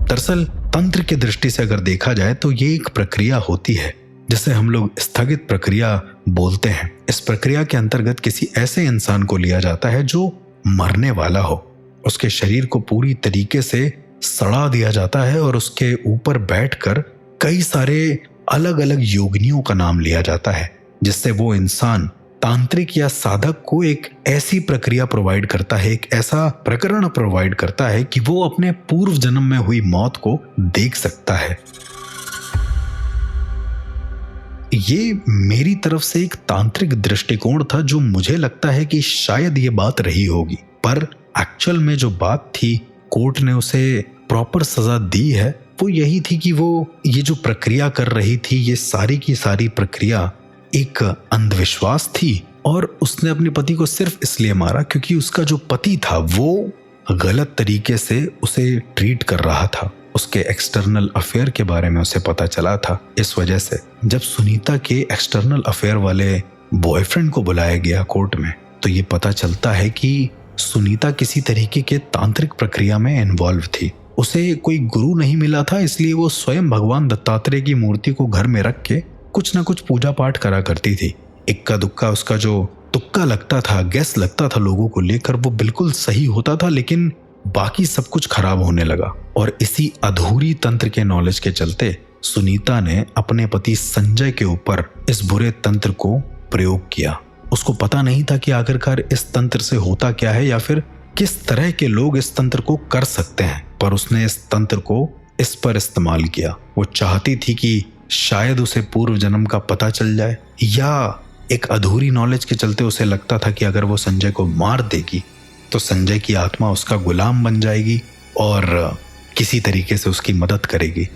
दरअसल तंत्र की दृष्टि से अगर देखा जाए तो ये एक प्रक्रिया होती है जिसे हम लोग स्थगित प्रक्रिया बोलते हैं। इस प्रक्रिया के अंतर्गत किसी ऐसे इंसान को लिया जाता है जो मरने वाला हो, उसके शरीर को पूरी तरीके से सड़ा दिया जाता है और उसके ऊपर बैठकर कई सारे अलग अलग योगिनियों का नाम लिया जाता है, जिससे वो इंसान तांत्रिक या साधक को एक ऐसी प्रक्रिया प्रोवाइड करता है, एक ऐसा प्रकरण प्रोवाइड करता है कि वो अपने पूर्व जन्म में हुई मौत को देख सकता है। ये मेरी तरफ से एक तांत्रिक दृष्टिकोण था जो मुझे लगता है कि शायद ये बात रही होगी, पर एक्चुअल में जो बात थी कोर्ट ने उसे प्रॉपर सजा दी है वो यही थी कि वो ये जो प्रक्रिया कर रही थी ये सारी की सारी प्रक्रिया एक अंधविश्वास थी और उसने अपने पति को सिर्फ इसलिए मारा क्योंकि उसका जो पति था वो गलत तरीके से उसे ट्रीट कर रहा था। उसके एक्सटर्नल अफेयर के बारे में उसे पता चला था। इस वजह से जब सुनीता के एक्सटर्नल अफेयर वाले बॉयफ्रेंड को बुलाया गया कोर्ट में तो ये पता चलता है कि सुनीता किसी तरीके के तांत्रिक प्रक्रिया में इन्वॉल्व थी। उसे कोई गुरु नहीं मिला था, इसलिए वो स्वयं भगवान दत्तात्रेय की मूर्ति को घर में रख के कुछ ना कुछ पूजा पाठ करा करती थी। इक्का दुक्का उसका जो तुक्का लगता था, गैस लगता था लोगों को लेकर, वो बिल्कुल सही होता था, लेकिन बाकी सब कुछ खराब होने लगा। और इसी अधूरी तंत्र के नॉलेज के चलते सुनीता ने अपने पति संजय के ऊपर इस बुरे तंत्र को प्रयोग किया। उसको पता नहीं था कि आखिरकार इस तंत्र से होता क्या है या फिर किस तरह के लोग इस तंत्र को कर सकते हैं, पर उसने इस तंत्र को इस पर इस्तेमाल किया। वो चाहती थी कि शायद उसे पूर्व जन्म का पता चल जाए, या एक अधूरी नॉलेज के चलते उसे लगता था कि अगर वो संजय को मार देगी तो संजय की आत्मा उसका गुलाम बन जाएगी और किसी तरीके से उसकी मदद करेगी।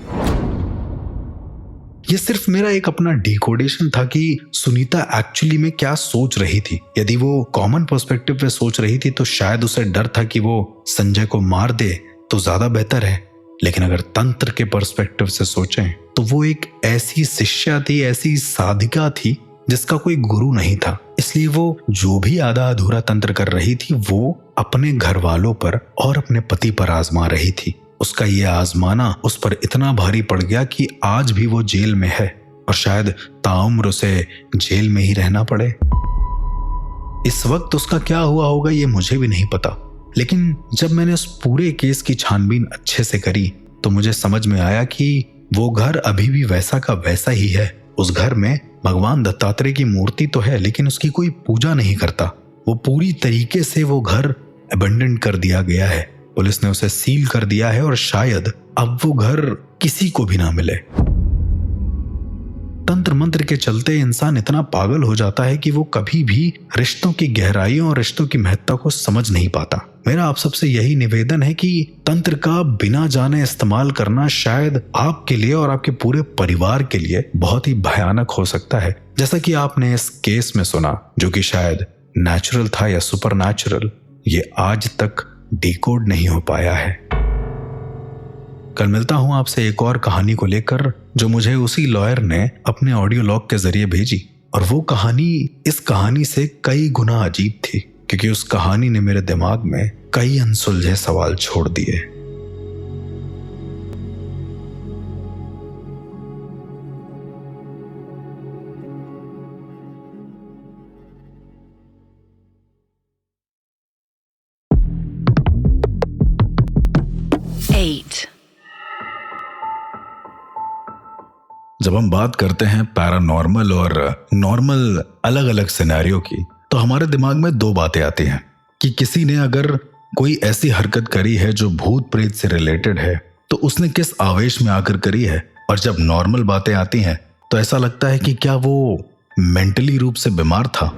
ये सिर्फ मेरा एक अपना डिकोडेशन था कि सुनीता एक्चुअली में क्या सोच रही थी। यदि वो कॉमन पर्सपेक्टिव पे सोच रही थी तो शायद उसे डर था कि वो संजय को मार दे तो ज्यादा बेहतर है, लेकिन अगर तंत्र के पर्सपेक्टिव से सोचें तो वो एक ऐसी शिष्या थी, ऐसी साधिका थी जिसका कोई गुरु नहीं था। इसलिए वो जो भी आधा अधूरा तंत्र कर रही थी वो अपने घर वालों पर और अपने पति पर आजमा रही थी। उसका ये आजमाना उस पर इतना भारी पड़ गया कि आज भी वो जेल में है और शायद ताउम्र उसे जेल में ही रहना पड़े। इस वक्त उसका क्या हुआ होगा ये मुझे भी नहीं पता, लेकिन जब मैंने उस पूरे केस की छानबीन अच्छे से करी तो मुझे समझ में आया कि वो घर अभी भी वैसा का वैसा ही है। उस घर में भगवान दत्तात्रेय की मूर्ति तो है, लेकिन उसकी कोई पूजा नहीं करता। वो पूरी तरीके से वो घर अबेंडन कर दिया गया है। पुलिस ने उसे सील कर दिया है और शायद अब वो घर किसी को भी ना मिले। तंत्र मंत्र के चलते इंसान इतना पागल हो जाता है कि वो कभी भी रिश्तों की गहराइयों और रिश्तों की महत्ता को समझ नहीं पाता। मेरा आप सबसे यही निवेदन है कि तंत्र का बिना जाने इस्तेमाल करना शायद आपके लिए और आपके पूरे परिवार के लिए बहुत ही भयानक हो सकता है, जैसा कि आपने इस केस में सुना, जो कि शायद नेचुरल था या सुपर नेचुरल, ये आज तक डिकोड नहीं हो पाया है। कल मिलता हूं आपसे एक और कहानी को लेकर, जो मुझे उसी लॉयर ने अपने ऑडियो लॉग के जरिए भेजी, और वो कहानी इस कहानी से कई गुना अजीब थी, क्योंकि उस कहानी ने मेरे दिमाग में कई अनसुलझे सवाल छोड़ दिए। जब हम बात करते हैं पैरानॉर्मल और नॉर्मल अलग अलग सिनेरियो की, तो हमारे दिमाग में दो बातें आती हैं कि किसी ने अगर कोई ऐसी हरकत करी है जो भूत प्रेत से रिलेटेड है तो उसने किस आवेश में आकर करी है, और जब नॉर्मल बातें आती हैं तो ऐसा लगता है कि क्या वो मेंटली रूप से बीमार था।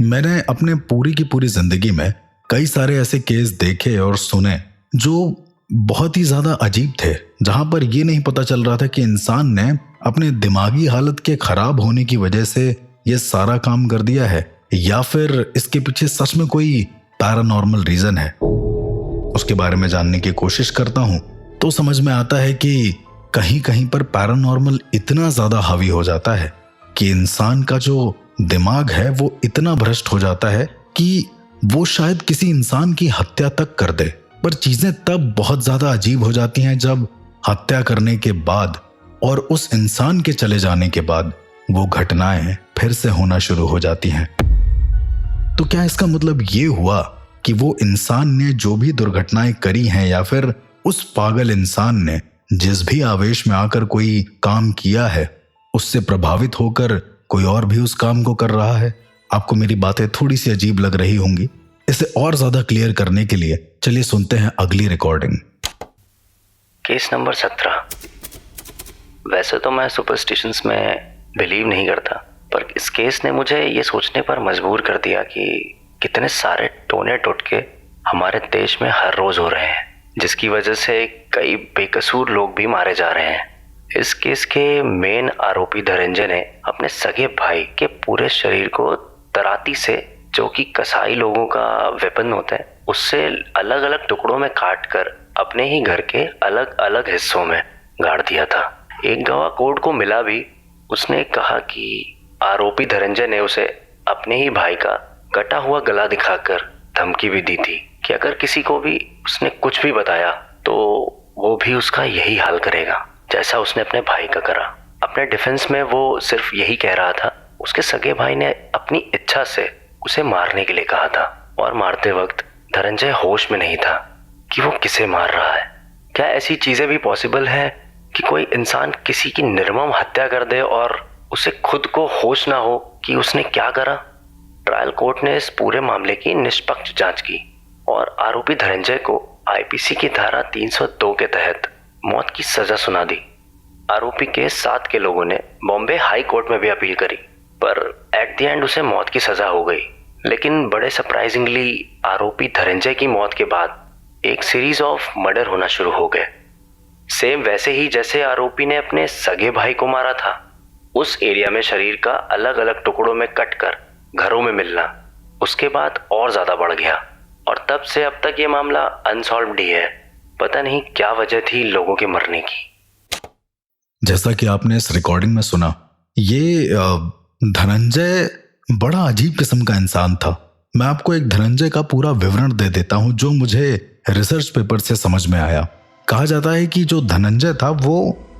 मैंने अपने पूरी की पूरी जिंदगी में कई सारे ऐसे केस देखे और सुने जो बहुत ही ज्यादा अजीब थे, जहां पर यह नहीं पता चल रहा था कि इंसान ने अपने दिमागी हालत के खराब होने की वजह से यह सारा काम कर दिया है या फिर इसके पीछे सच में कोई पैरानॉर्मल रीजन है। उसके बारे में जानने की कोशिश करता हूं तो समझ में आता है कि कहीं कहीं पर पैरानॉर्मल इतना ज्यादा हावी हो जाता है कि इंसान का जो दिमाग है वो इतना भ्रष्ट हो जाता है कि वो शायद किसी इंसान की हत्या तक कर दे। पर चीजें तब बहुत ज्यादा अजीब हो जाती हैं जब हत्या करने के बाद और उस इंसान के चले जाने के बाद वो घटनाएं फिर से होना शुरू हो जाती हैं। तो क्या इसका मतलब ये हुआ कि वो इंसान ने जो भी दुर्घटनाएं करी हैं या फिर उस पागल इंसान ने जिस भी आवेश में आकर कोई काम किया है उससे प्रभावित होकर कोई और भी उस काम को कर रहा है? आपको मेरी बातें थोड़ी सी अजीब लग रही होंगी। इसे और ज्यादा क्लियर करने के लिए चलिए सुनते हैं अगली रिकॉर्डिंग। Case number 17। वैसे तो मैं सुपरस्टिशंस में बिलीव नहीं करता, पर इस केस ने मुझे ये सोचने पर मजबूर कर दिया कि कितने सारे टोने टोटके हमारे देश में हर रोज हो रहे हैं, जिसकी वजह से कई बेकसूर लोग भी मारे जा रहे हैं। इस केस के मेन आरोपी धनंजय ने अपने सगे भाई के पूरे शरीर को तराती से, जो कि कसाई लोगों का वेपन होता है, उससे अलग अलग टुकड़ों में काट कर अपने ही घर के अलग अलग हिस्सों में गाड़ दिया था। एक गवाह कोर्ट को मिला भी। उसने कहा कि आरोपी धनंजय ने उसे अपने ही भाई का कटा हुआ गला दिखाकर धमकी भी दी थी कि अगर किसी को भी उसने कुछ भी बताया तो वो भी उसका यही हाल करेगा जैसा उसने अपने भाई का करा। अपने डिफेंस में वो सिर्फ यही कह रहा था, उसके सगे भाई ने अपनी इच्छा से उसे मारने के लिए कहा था और मारते वक्त धनंजय होश में नहीं था कि वो किसे मार रहा है। क्या ऐसी चीजें भी पॉसिबल है कि कोई इंसान किसी की निर्मम हत्या कर दे और उसे खुद को होश ना हो कि उसने क्या करा? ट्रायल कोर्ट ने इस पूरे मामले की निष्पक्ष जांच की और आरोपी धनंजय को आईपीसी की धारा 302 के तहत मौत की सजा सुना दी। आरोपी के 7 के लोगों ने बॉम्बे हाई कोर्ट में भी अपील करी, पर एट द एंड उसे मौत की सजा हो गई। लेकिन बड़े सरप्राइजिंगली आरोपी धनंजय की मौत के बाद एक सीरीज ऑफ मर्डर होना शुरू हो गए, सेम वैसे ही जैसे आरोपी ने अपने सगे भाई को मारा था। उस एरिया में शरीर का अलग अलग टुकड़ों में कट कर घरों में मिलना उसके बाद और ज्यादा बढ़ गया और तब से अब तक ये मामला अनसॉल्व्ड ही है। पता नहीं क्या वजह थी लोगों के मरने की। जैसा कि आपने इस रिकॉर्डिंग में सुना, ये धनंजय बड़ा अजीब किस्म का इंसान था। मैं आपको एक धनंजय का पूरा विवरण दे देता हूं जो मुझे रिसर्च पेपर से समझ में आया। कहा जाता है कि जो धनंजय था वो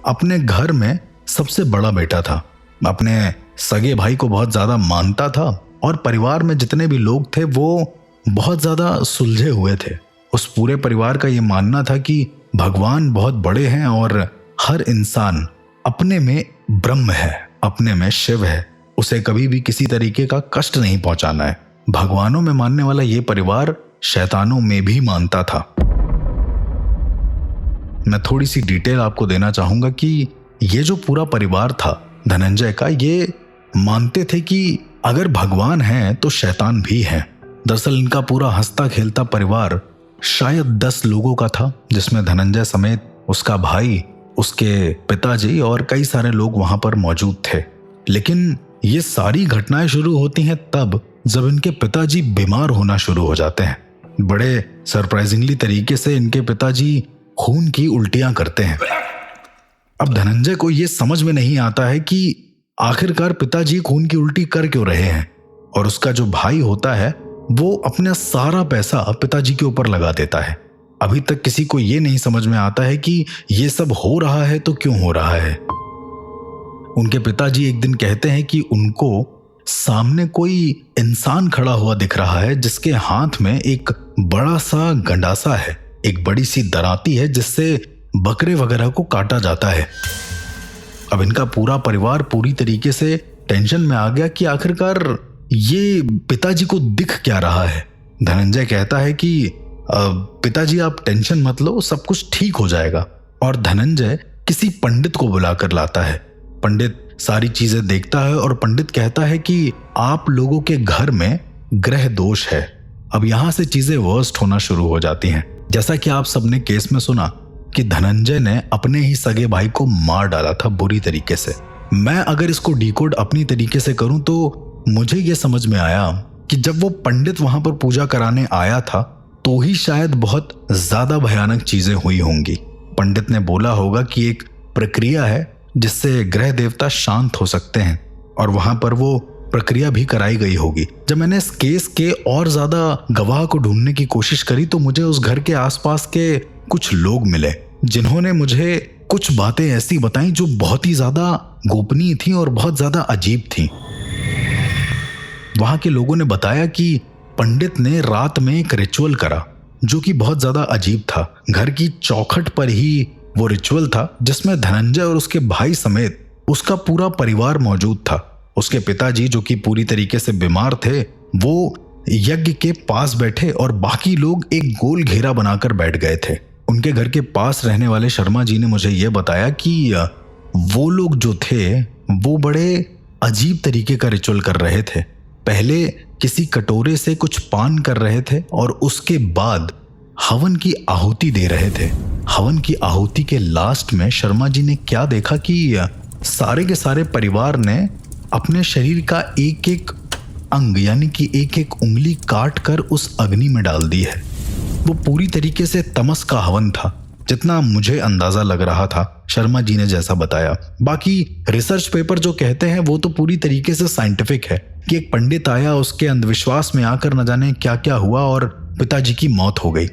अपने घर में सबसे बड़ा बेटा था, अपने सगे भाई को बहुत ज्यादा मानता था और परिवार में जितने भी लोग थे वो बहुत ज्यादा सुलझे हुए थे। उस पूरे परिवार का ये मानना था कि भगवान बहुत बड़े हैं और हर इंसान अपने में ब्रह्म है, अपने में शिव है, उसे कभी भी किसी तरीके का कष्ट नहीं पहुंचाना है। भगवानों में मानने वाला ये परिवार शैतानों में भी मानता था। मैं थोड़ी सी डिटेल आपको देना चाहूंगा कि ये जो पूरा परिवार था धनंजय का, ये मानते थे कि अगर भगवान है तो शैतान भी है। दरअसल इनका पूरा हंसता खेलता परिवार शायद 10 लोगों का था, जिसमें धनंजय समेत उसका भाई, उसके पिताजी और कई सारे लोग वहां पर मौजूद थे। लेकिन ये सारी घटनाएं शुरू होती हैं तब जब इनके पिताजी बीमार होना शुरू हो जाते हैं। बड़े सरप्राइजिंगली तरीके से इनके पिताजी खून की उल्टियां करते हैं। अब धनंजय को यह समझ में नहीं आता है कि आखिरकार पिताजी खून की उल्टी कर क्यों रहे हैं, और उसका जो भाई होता है वो अपना सारा पैसा पिताजी के ऊपर लगा देता है। अभी तक किसी को ये नहीं समझ में आता है कि ये सब हो रहा है तो क्यों हो रहा है। उनके पिताजी एक दिन कहते हैं कि उनको सामने कोई इंसान खड़ा हुआ दिख रहा है जिसके हाथ में एक बड़ा सा गंडासा है, एक बड़ी सी दराती है जिससे बकरे वगैरह को काटा जाता है। अब इनका पूरा परिवार पूरी तरीके से टेंशन में आ गया कि आखिरकार ये पिताजी को दिख क्या रहा है। धनंजय कहता है कि पिताजी आप टेंशन मत लो, सब कुछ ठीक हो जाएगा। और धनंजय किसी पंडित को बुलाकर लाता है। पंडित सारी चीजें देखता है और पंडित कहता है कि आप लोगों के घर में ग्रह दोष है। अब यहां से चीजें वर्स्ट होना शुरू हो जाती हैं। जैसा कि आप सबने केस में सुना कि धनंजय ने अपने ही सगे भाई को मार डाला था बुरी तरीके से। मैं अगर इसको डिकोड अपनी तरीके से करूं तो मुझे यह समझ में आया कि जब वो पंडित वहां पर पूजा कराने आया था तो ही शायद बहुत ज्यादा भयानक चीजें हुई होंगी। पंडित ने बोला होगा कि एक प्रक्रिया है जिससे ग्रह देवता शांत हो सकते हैं, और वहां पर वो प्रक्रिया भी कराई गई होगी। जब मैंने इस केस के और ज्यादा गवाह को ढूंढने की कोशिश करी तो मुझे उस घर के आसपास के कुछ लोग मिले जिन्होंने मुझे कुछ बातें ऐसी बताई जो बहुत ही ज्यादा गोपनीय थी और बहुत ज्यादा अजीब थी। वहां के लोगों ने बताया कि पंडित ने रात में एक रिचुअल करा जो कि बहुत ज्यादा अजीब था। घर की चौखट पर ही वो रिचुअल था जिसमें धनंजय और उसके भाई समेत उसका पूरा परिवार मौजूद था। उसके पिताजी जो कि पूरी तरीके से बीमार थे वो यज्ञ के पास बैठे और बाकी लोग एक गोल घेरा बनाकर बैठ गए थे। उनके घर के पास रहने वाले शर्मा जी ने मुझे यह बताया कि वो लोग जो थे वो बड़े अजीब तरीके का रिचुअल कर रहे थे। पहले किसी कटोरे से कुछ पान कर रहे थे और उसके बाद हवन की आहुति दे रहे थे। हवन की आहुति के लास्ट में शर्मा जी ने क्या देखा कि सारे के सारे परिवार ने अपने शरीर का एक एक अंग यानी कि एक एक उंगली काट कर उस अग्नि में डाल दी है। वो पूरी तरीके से तमस का हवन था, जितना मुझे अंदाजा लग रहा था शर्मा जी ने जैसा बताया। बाकी रिसर्च पेपर जो कहते हैं वो तो पूरी तरीके से साइंटिफिक है कि एक पंडित आया, उसके अंधविश्वास में आकर न जाने क्या क्या हुआ और पिताजी की मौत हो गई।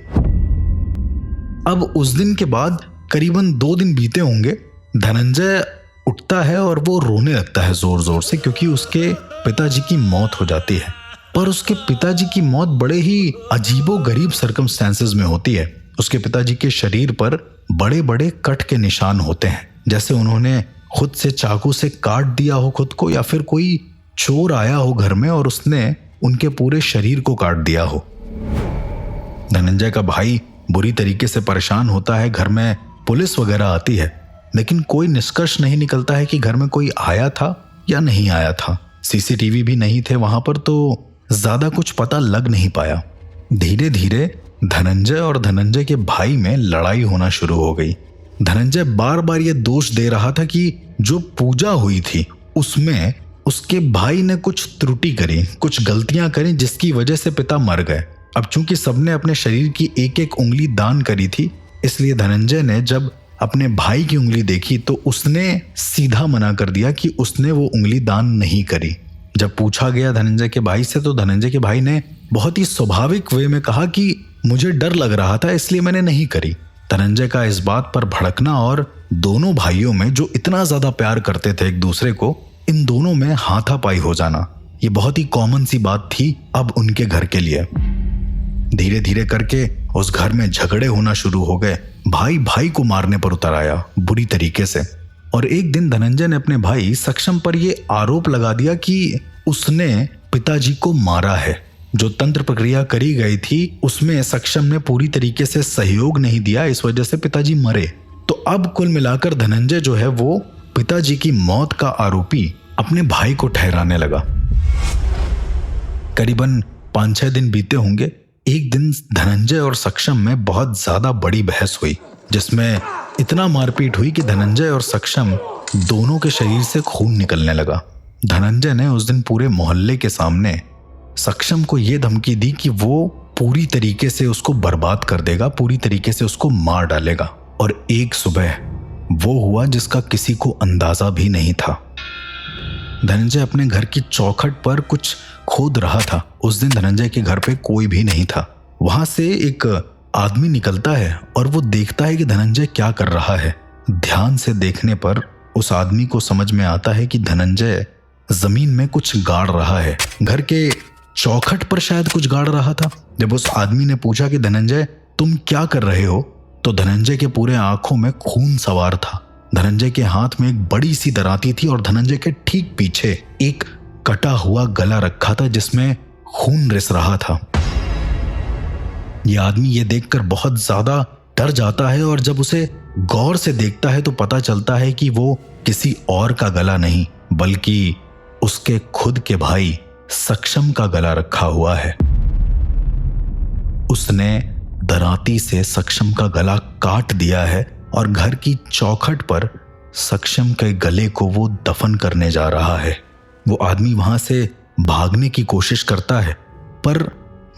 अब उस दिन के बाद करीबन 2 दिन बीते होंगे। धनंजय उठता है और वो रोने लगता है जोर जोर से क्योंकि उसके पिताजी की मौत हो जाती है। पर उसके पिताजी की मौत बड़े ही अजीबो गरीब सर्कमस्टेंसेस में होती है। उसके पिताजी के शरीर पर बड़े बड़े कट के निशान होते हैं, जैसे उन्होंने खुद से चाकू से काट दिया हो खुद को, या फिर कोई चोर आया हो घर में और उसने उनके पूरे शरीर को काट दिया हो। धनंजय का भाई बुरी तरीके से परेशान होता है। घर में पुलिस वगैरह आती है लेकिन कोई निष्कर्ष नहीं निकलता है कि घर में कोई आया था या नहीं आया था। सीसीटीवी भी नहीं थे वहां पर, तो ज्यादा कुछ पता लग नहीं पाया। धीरे धीरे धनंजय और धनंजय के भाई में लड़ाई होना शुरू हो गई। धनंजय बार बार ये दोष दे रहा था कि जो पूजा हुई थी उसमें उसके भाई ने कुछ त्रुटि करी, कुछ गलतियां करी जिसकी वजह से पिता मर गए। अब चूंकि सबने अपने शरीर की एक एक उंगली दान करी थी, इसलिए धनंजय ने जब अपने भाई की उंगली देखी तो उसने सीधा मना कर दिया कि उसने वो उंगली दान नहीं करी। जब पूछा गया धनंजय के भाई से तो धनंजय के भाई ने बहुत ही स्वाभाविक वे में कहा कि मुझे डर लग रहा था इसलिए मैंने नहीं करी। धनंजय का इस बात पर भड़कना और दोनों भाइयों में जो इतना ज्यादा प्यार करते थे एक दूसरे को, इन दोनों में हाथापाई हो जाना, ये बहुत ही कॉमन सी बात थी अब उनके घर के लिए। धीरे धीरे करके उस घर में झगड़े होना शुरू हो गए। भाई भाई को मारने पर उतर आया बुरी तरीके से। और एक दिन धनंजय ने अपने भाई सक्षम पर यह आरोप लगा दिया कि उसने पिताजी को मारा है। जो तंत्र प्रक्रिया करी गई थी उसमें सक्षम ने पूरी तरीके से सहयोग नहीं दिया, इस वजह से पिताजी मरे। तो अब कुल मिलाकर धनंजय जो है वो पिताजी की मौत का आरोपी अपने भाई को ठहराने लगा। करीबन 5-6 दिन बीते होंगे। एक दिन धनंजय और सक्षम में बहुत ज्यादा बड़ी बहस हुई, जिसमें इतना मारपीट हुई कि धनंजय और सक्षम दोनों के शरीर से खून निकलने लगा। धनंजय ने उस दिन पूरे मोहल्ले के सामने सक्षम को यह धमकी दी कि वो पूरी तरीके से उसको बर्बाद कर देगा, पूरी तरीके से उसको मार डालेगा। और एक सुबह वो हुआ जिसका किसी को अंदाजा भी नहीं था। धनंजय अपने घर की चौखट पर कुछ खोद रहा था। उस दिन धनंजय के घर पे कोई भी नहीं था। वहां से एक आदमी निकलता है और वो देखता है कि धनंजय क्या कर रहा है। ध्यान से देखने पर उस आदमी को समझ में आता है कि धनंजय जमीन में कुछ गाड़ रहा है। घर के चौखट पर शायद कुछ गाड़ रहा था। जब उस आदमी ने पूछा कि धनंजय तुम क्या कर रहे हो, तो धनंजय के पूरे आंखों में खून सवार था। धनंजय के हाथ में एक बड़ी सी दराती थी और धनंजय के ठीक पीछे एक कटा हुआ गला रखा था जिसमें खून रिस रहा था। यह आदमी ये देखकर बहुत ज्यादा डर जाता है और जब उसे गौर से देखता है तो पता चलता है कि वो किसी और का गला नहीं बल्कि उसके खुद के भाई सक्षम का गला रखा हुआ है। उसने दराती से सक्षम का गला काट दिया है और घर की चौखट पर सक्षम के गले को वो दफन करने जा रहा है। वो आदमी वहां से भागने की कोशिश करता है, पर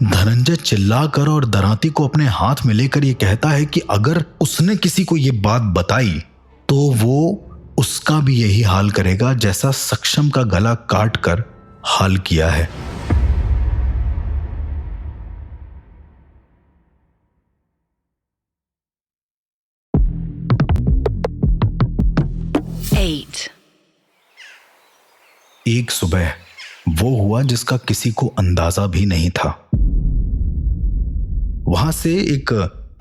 धनंजय चिल्लाकर और दराती को अपने हाथ में लेकर ये कहता है कि अगर उसने किसी को ये बात बताई तो वो उसका भी यही हाल करेगा जैसा सक्षम का गला काट कर हाल किया है। एक सुबह वो हुआ जिसका किसी को अंदाजा भी नहीं था। वहां से एक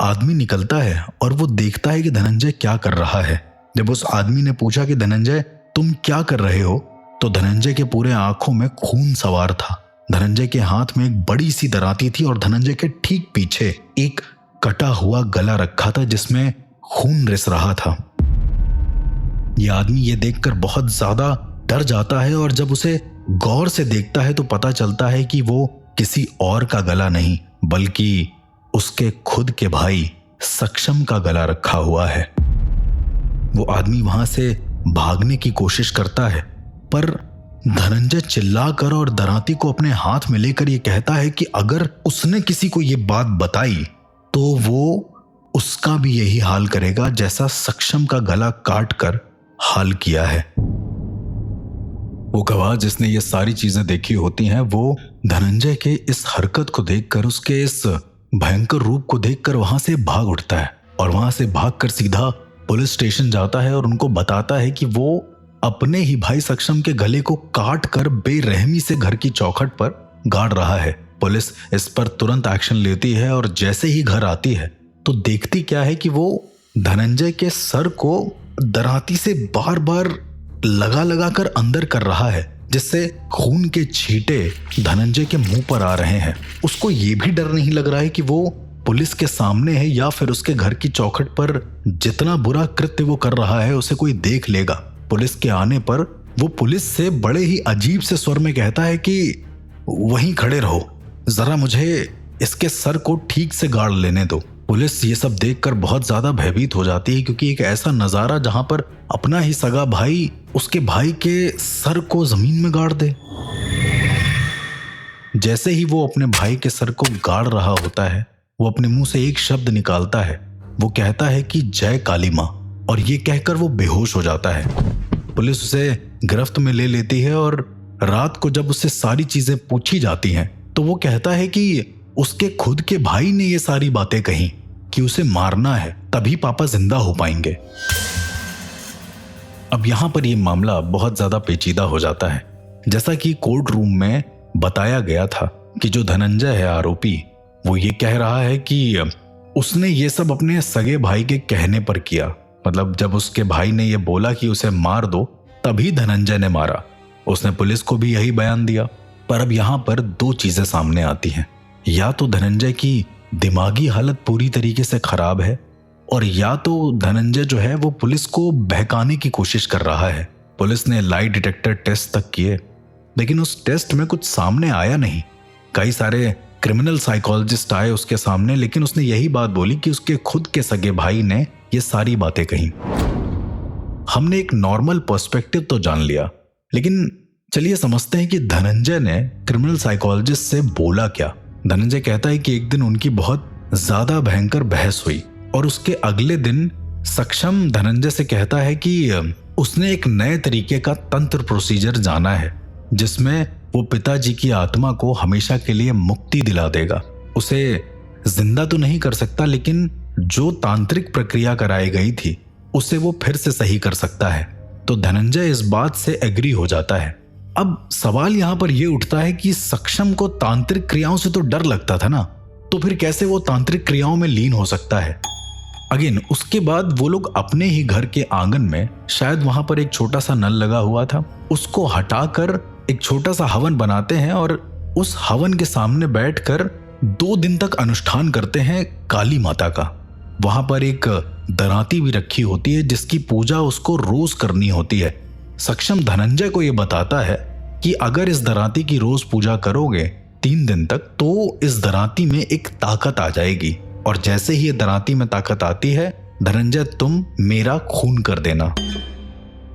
आदमी निकलता है और वो देखता है कि धनंजय क्या कर रहा है। जब उस आदमी ने पूछा कि धनंजय तुम क्या कर रहे हो, तो धनंजय के पूरे आंखों में खून सवार था। धनंजय के हाथ में एक बड़ी सी दराती थी और धनंजय के ठीक पीछे एक कटा हुआ गला रखा था जिसमें खून रिस रहा था। यह आदमी ये देखकर बहुत ज्यादा डर जाता है और जब उसे गौर से देखता है तो पता चलता है कि वो किसी और का गला नहीं बल्कि उसके खुद के भाई सक्षम का गला रखा हुआ है। वो आदमी वहां से भागने की कोशिश करता है, पर धनंजय चिल्लाकर और दराती को अपने हाथ में लेकर ये कहता है कि अगर उसने किसी को ये बात बताई तो वो उसका भी यही हाल करेगा जैसा सक्षम का गला काट कर हाल किया है। वो गवाह जिसने ये सारी चीजें देखी होती हैं वो धनंजय के इस हरकत को देखकर, उसके इस भयंकर रूप को देखकर वहां से भाग उठता है और वहां से भागकर सीधा पुलिस स्टेशन जाता है और उनको बताता है कि वो अपने ही भाई सक्षम के गले को काट कर बेरहमी से घर की चौखट पर गाड़ रहा है। पुलिस इस पर तुरंत एक्शन लेती है और जैसे ही घर आती है तो देखती क्या है कि वो धनंजय के सर को दराती से बार बार लगा लगा कर अंदर कर रहा है, जिससे खून के छींटे धनंजय के मुंह पर आ रहे हैं। उसको ये भी डर नहीं लग रहा है कि वो पुलिस के सामने है या फिर उसके घर की चौखट पर जितना बुरा कृत्य वो कर रहा है उसे कोई देख लेगा। पुलिस के आने पर वो पुलिस से बड़े ही अजीब से स्वर में कहता है कि वहीं खड़े रहो, जरा मुझे इसके सर को ठीक से गाड़ लेने दो। पुलिस ये सब देखकर बहुत ज्यादा भयभीत हो जाती है, क्योंकि एक ऐसा नजारा जहां पर अपना ही सगा भाई उसके भाई के सर को जमीन में गाड़ दे। जैसे ही वो अपने भाई के सर को गाड़ रहा होता है, वो अपने मुंह से एक शब्द निकालता है। वो कहता है कि जय काली मां, और ये कहकर वो बेहोश हो जाता है। पुलिस उसे गिरफ्त में ले लेती है और रात को जब उससे सारी चीजें पूछी जाती हैं तो वो कहता है कि उसके खुद के भाई ने ये सारी बातें कही कि उसे मारना है तभी पापा जिंदा हो पाएंगे। अब यहां पर यह मामला बहुत ज्यादा पेचीदा हो जाता है। जैसा कि कोर्ट रूम में बताया गया था कि जो धनंजय है आरोपी, वो ये कह रहा है कि उसने ये सब अपने सगे भाई के कहने पर किया। मतलब जब उसके भाई ने ये बोला कि उसे मार दो तभी धनंजय ने मारा। उसने पुलिस को भी यही बयान दिया। पर अब यहां पर दो चीजें सामने आती हैं। या तो धनंजय की दिमागी हालत पूरी तरीके से खराब है, और या तो धनंजय जो है वो पुलिस को बहकाने की कोशिश कर रहा है। पुलिस ने लाई डिटेक्टर टेस्ट तक किए, लेकिन उस टेस्ट में कुछ सामने आया नहीं। कई सारे क्रिमिनल साइकोलॉजिस्ट आए उसके सामने, लेकिन उसने यही बात बोली कि उसके खुद के सगे भाई ने ये सारी बातें कही। हमने एक नॉर्मल पर्सपेक्टिव तो जान लिया, लेकिन चलिए समझते हैं कि धनंजय ने क्रिमिनल साइकोलॉजिस्ट से बोला क्या। धनंजय कहता है कि एक दिन उनकी बहुत ज्यादा भयंकर बहस हुई, और उसके अगले दिन सक्षम धनंजय से कहता है कि उसने एक नए तरीके का तंत्र प्रोसीजर जाना है जिसमें वो पिताजी की आत्मा को हमेशा के लिए मुक्ति दिला देगा। उसे जिंदा तो नहीं कर सकता, लेकिन जो तांत्रिक प्रक्रिया कराई गई थी उसे वो फिर से सही कर सकता है। तो धनंजय इस बात से एग्री हो जाता है। अब सवाल यहां पर यह उठता है कि सक्षम को तांत्रिक क्रियाओं से तो डर लगता था ना, तो फिर कैसे वो तांत्रिक क्रियाओं में लीन हो सकता है। अगेन उसके बाद वो लोग अपने ही घर के आंगन में, शायद वहां पर एक छोटा सा नल लगा हुआ था, उसको हटाकर एक छोटा सा हवन बनाते हैं और उस हवन के सामने बैठकर 2 दिन तक अनुष्ठान करते हैं काली माता का। वहां पर एक दराती भी रखी होती है जिसकी पूजा उसको रोज करनी होती है। सक्षम धनंजय को यह बताता है कि अगर इस दराती की रोज पूजा करोगे 3 दिन तक तो इस दराती में एक ताकत आ जाएगी, और जैसे ही ये दराती में ताकत आती है, धनंजय तुम मेरा खून कर देना।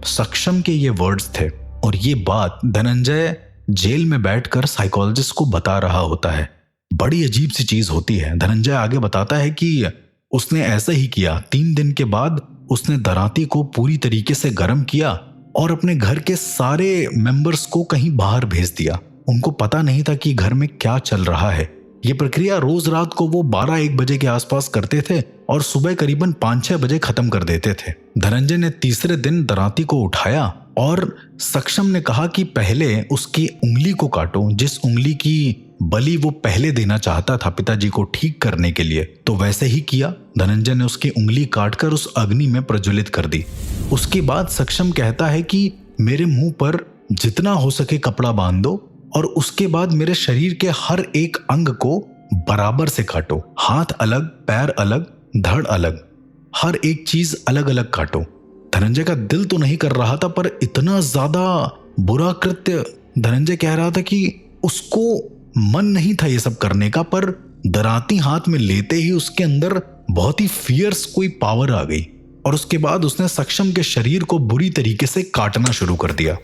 सक्षम के ये वर्ड्स थे, और ये बात धनंजय जेल में बैठकर साइकोलॉजिस्ट को बता रहा होता है। बड़ी अजीब सी चीज होती है। धनंजय आगे बताता है कि उसने ऐसा ही किया। 3 दिन के बाद उसने दराती को पूरी तरीके से गर्म किया और अपने घर के सारे मेंबर्स को कहीं बाहर भेज दिया। उनको पता नहीं था कि घर में क्या चल रहा है। ये प्रक्रिया रोज रात को वो 12-1 बजे के आसपास करते थे और सुबह करीबन 5-6 बजे खत्म कर देते थे। धनंजय ने तीसरे दिन दराती को उठाया और सक्षम ने कहा कि पहले उसकी उंगली को काटो, जिस उंगली की बलि वो पहले देना चाहता था पिताजी को ठीक करने के लिए। तो वैसे ही किया। धनंजय ने उसकी उंगली काटकर उस अग्नि में प्रज्वलित कर दी। उसके बाद सक्षम कहता है कि मेरे मुंह पर जितना हो सके कपड़ा बांध दो और उसके बाद मेरे शरीर के हर एक अंग को बराबर से काटो। हाथ अलग, पैर अलग, धड़ अलग, हर एक चीज अलग अलग काटो। धनंजय का दिल तो नहीं कर रहा था, पर इतना ज्यादा बुरा कृत्य धनंजय कह रहा था कि उसको मन नहीं था ये सब करने का, पर दराती हाथ में लेते ही उसके अंदर बहुत ही फियर्स कोई पावर आ गई और उसके बाद उसने सक्षम के शरीर को बुरी तरीके से काटना शुरू कर दिया।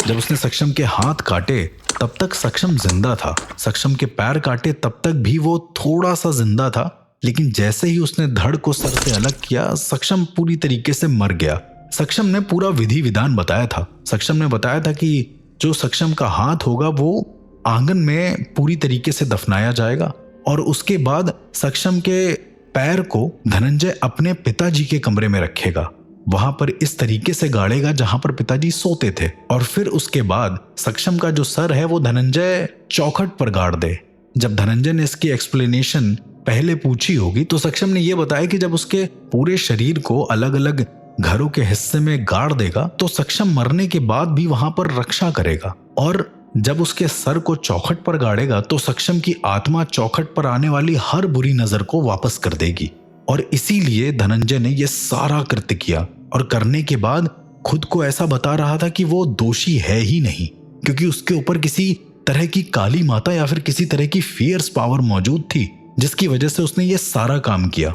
जब उसने सक्षम के हाथ काटे तब तक सक्षम जिंदा था, सक्षम के पैर काटे तब तक भी वो थोड़ा सा जिंदा था, लेकिन जैसे ही उसने धड़ को सर से अलग किया, सक्षम पूरी तरीके से मर गया। सक्षम ने पूरा विधि विधान बताया था। सक्षम ने बताया था कि जो सक्षम का हाथ होगा वो आंगन में पूरी तरीके से दफनाया जाएगा और उसके बाद सक्षम के पैर को धनंजय अपने पिताजी के कमरे में रखेगा, वहां पर इस तरीके से गाड़ेगा जहां पर पिताजी सोते थे, और फिर उसके बाद सक्षम का जो सर है वो धनंजय चौखट पर गाड़ दे। जब धनंजय ने इसकी एक्सप्लेनेशन पहले पूछी होगी तो सक्षम ने यह बताया कि जब उसके पूरे शरीर को अलग अलग घरों के हिस्से में गाड़ देगा तो सक्षम मरने के बाद भी वहां पर रक्षा करेगा, और जब उसके सर को चौखट पर गाड़ेगा तो सक्षम की आत्मा चौखट पर आने वाली हर बुरी नजर को वापस कर देगी। और इसीलिए धनंजय ने यह सारा कृत्य किया और करने के बाद खुद को ऐसा बता रहा था कि वो दोषी है ही नहीं, क्योंकि उसके ऊपर किसी तरह की काली माता या फिर किसी तरह की फियर्स पावर मौजूद थी जिसकी वजह से उसने ये सारा काम किया।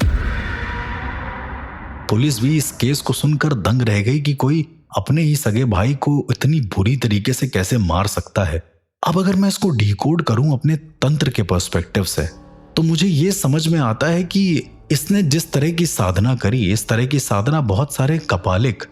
पुलिस भी इस केस को सुनकर दंग रह गई कि कोई अपने ही सगे भाई को इतनी बुरी तरीके से कैसे मार सकता है। अब अगर मैं इसको डिकोड करूं अपने तंत्र के पर्सपेक्टिव से तो मुझे ये समझ में आता है कि इसने जिस तरह की साधना करी, इस तरह की साधना बहुत सारे कपालिक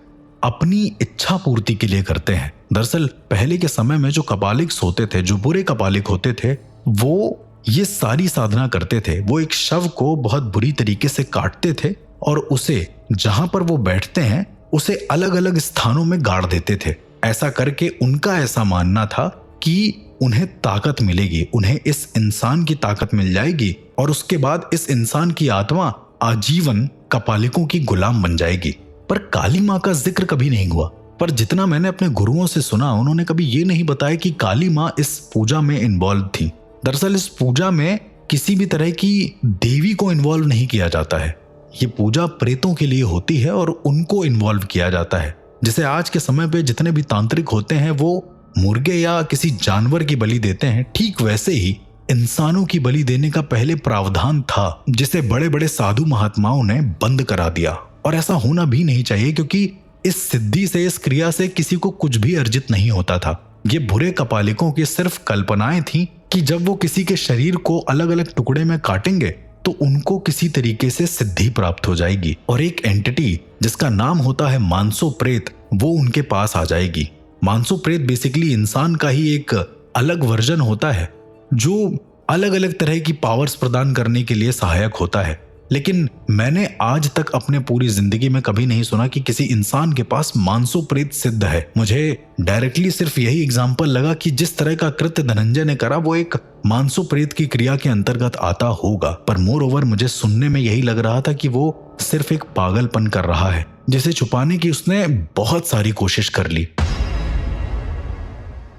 अपनी इच्छा पूर्ति के लिए करते हैं। दरअसल पहले के समय में जो कपालिक होते थे, जो बुरे कपालिक होते थे, वो ये सारी साधना करते थे। वो एक शव को बहुत बुरी तरीके से काटते थे और उसे जहां पर वो बैठते हैं उसे अलग अलग स्थानों में गाड़ देते थे। ऐसा करके उनका ऐसा मानना था कि उन्हें ताकत मिलेगी, उन्हें इस इंसान की ताकत मिल जाएगी और उसके बाद इस इंसान की आत्मा आजीवन कपालिकों की गुलाम बन जाएगी। पर काली माँ का जिक्र कभी नहीं हुआ। पर जितना मैंने अपने गुरुओं से सुना, उन्होंने कभी ये नहीं बताया कि काली माँ इस पूजा में इन्वॉल्व थी। दरअसल इस पूजा में किसी भी तरह की देवी को इन्वॉल्व नहीं किया जाता है। ये पूजा प्रेतों के लिए होती है और उनको इन्वॉल्व किया जाता है। जैसे आज के समय पे जितने भी तांत्रिक होते हैं वो मुर्गे या किसी जानवर की बलि देते हैं, ठीक वैसे ही इंसानों की बलि देने का पहले प्रावधान था, जिसे बड़े बड़े साधु महात्माओं ने बंद करा दिया। और ऐसा होना भी नहीं चाहिए, क्योंकि इस सिद्धि से, इस क्रिया से किसी को कुछ भी अर्जित नहीं होता था। ये बुरे कपालिकों की सिर्फ कल्पनाएं थी कि जब वो किसी के शरीर को अलग अलग टुकड़े में काटेंगे तो उनको किसी तरीके से सिद्धि प्राप्त हो जाएगी और एक एंटिटी जिसका नाम होता है मानसो प्रेत, वो उनके पास आ जाएगी। मानसो प्रेत बेसिकली इंसान का ही एक अलग वर्जन होता है जो अलग अलग तरह की पावर्स प्रदान करने के लिए सहायक होता है। लेकिन मैंने आज तक अपने पूरी जिंदगी में कभी नहीं सुना कि किसी इंसान के पास मानसो प्रेत सिद्ध है। मुझे डायरेक्टली सिर्फ यही एग्जाम्पल लगा कि जिस तरह का कृत्य धनंजय ने करा वो एक मानसो प्रेत की क्रिया के अंतर्गत आता होगा। पर मोर ओवर मुझे सुनने में यही लग रहा था कि वो सिर्फ एक पागलपन कर रहा है, जिसे छुपाने की उसने बहुत सारी कोशिश कर ली।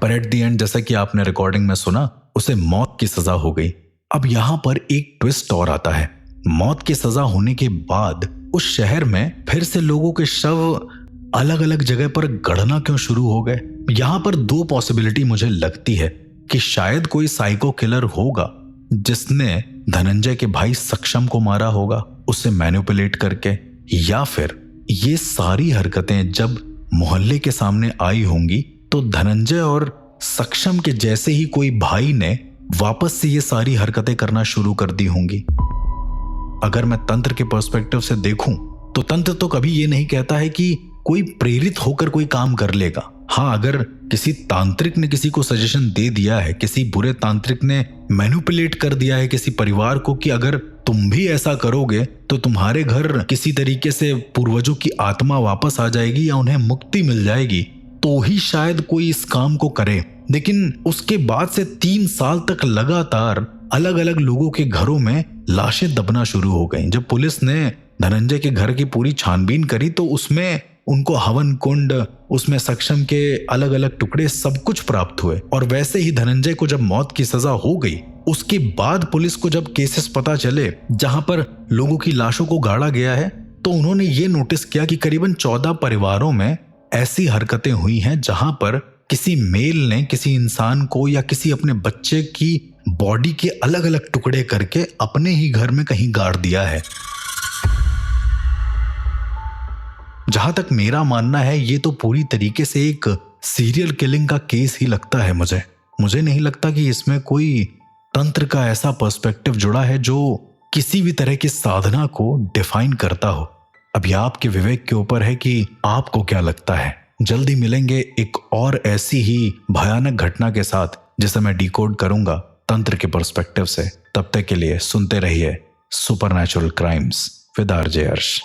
पर एट द एंड, जैसा कि आपने रिकॉर्डिंग में सुना, उसे मौत की सजा हो गई। अब यहां पर एक ट्विस्ट और आता है। मौत की सजा होने के बाद उस शहर में फिर से लोगों के शव अलग अलग जगह पर गड़ना क्यों शुरू हो गए? यहां पर दो पॉसिबिलिटी मुझे लगती है कि शायद कोई साइको किलर होगा जिसने धनंजय के भाई सक्षम को मारा होगा उसे मैनिपुलेट करके, या फिर ये सारी हरकतें जब मोहल्ले के सामने आई होंगी तो धनंजय और सक्षम के जैसे ही कोई भाई ने वापस से ये सारी हरकतें करना शुरू कर दी होंगी। अगर मैं तंत्र के पर्सपेक्टिव से देखूं तो तंत्र तो कभी ये नहीं कहता है कि कोई प्रेरित होकर कोई काम कर लेगा। हाँ, अगर किसी तांत्रिक ने किसी को सजेशन दे दिया है, किसी बुरे तांत्रिक ने मैनिपुलेट कर दिया है किसी परिवार को कि अगर तुम भी ऐसा करोगे तो तुम्हारे घर किसी तरीके से पूर्वजों की आत्मा वापस आ जाएगी या उन्हें मुक्ति मिल जाएगी, तो ही शायद कोई इस काम को करे। लेकिन उसके बाद से 3 साल तक लगातार अलग अलग लोगों के घरों में लाशें दबना शुरू हो गईं। जब पुलिस ने धनंजय के घर की पूरी छानबीन करी तो उसमें उनको हवन कुंड, उसमें सक्षम के अलग अलग टुकड़े, सब कुछ प्राप्त हुए। और वैसे ही धनंजय को जब मौत की सजा हो गई, उसके बाद पुलिस को जब केसेस पता चले जहां पर लोगों की लाशों को गाड़ा गया है, तो उन्होंने ये नोटिस किया कि करीबन 14 परिवारों में ऐसी हरकतें हुई हैं जहां पर किसी मेल ने किसी इंसान को या किसी अपने बच्चे की बॉडी के अलग अलग टुकड़े करके अपने ही घर में कहीं गाड़ दिया है। जहां तक मेरा मानना है, ये तो पूरी तरीके से एक सीरियल किलिंग का केस ही लगता है मुझे नहीं लगता कि इसमें कोई तंत्र का ऐसा पर्सपेक्टिव जुड़ा है जो किसी भी तरह की साधना को डिफाइन करता हो। अब यह आपके विवेक के ऊपर है कि आपको क्या लगता है। जल्दी मिलेंगे एक और ऐसी ही भयानक घटना के साथ जिसे मैं डिकोड करूंगा तंत्र के पर्सपेक्टिव से। तब तक के लिए सुनते रहिए सुपरनैचुरल क्राइम्स विद आरजे अर्श।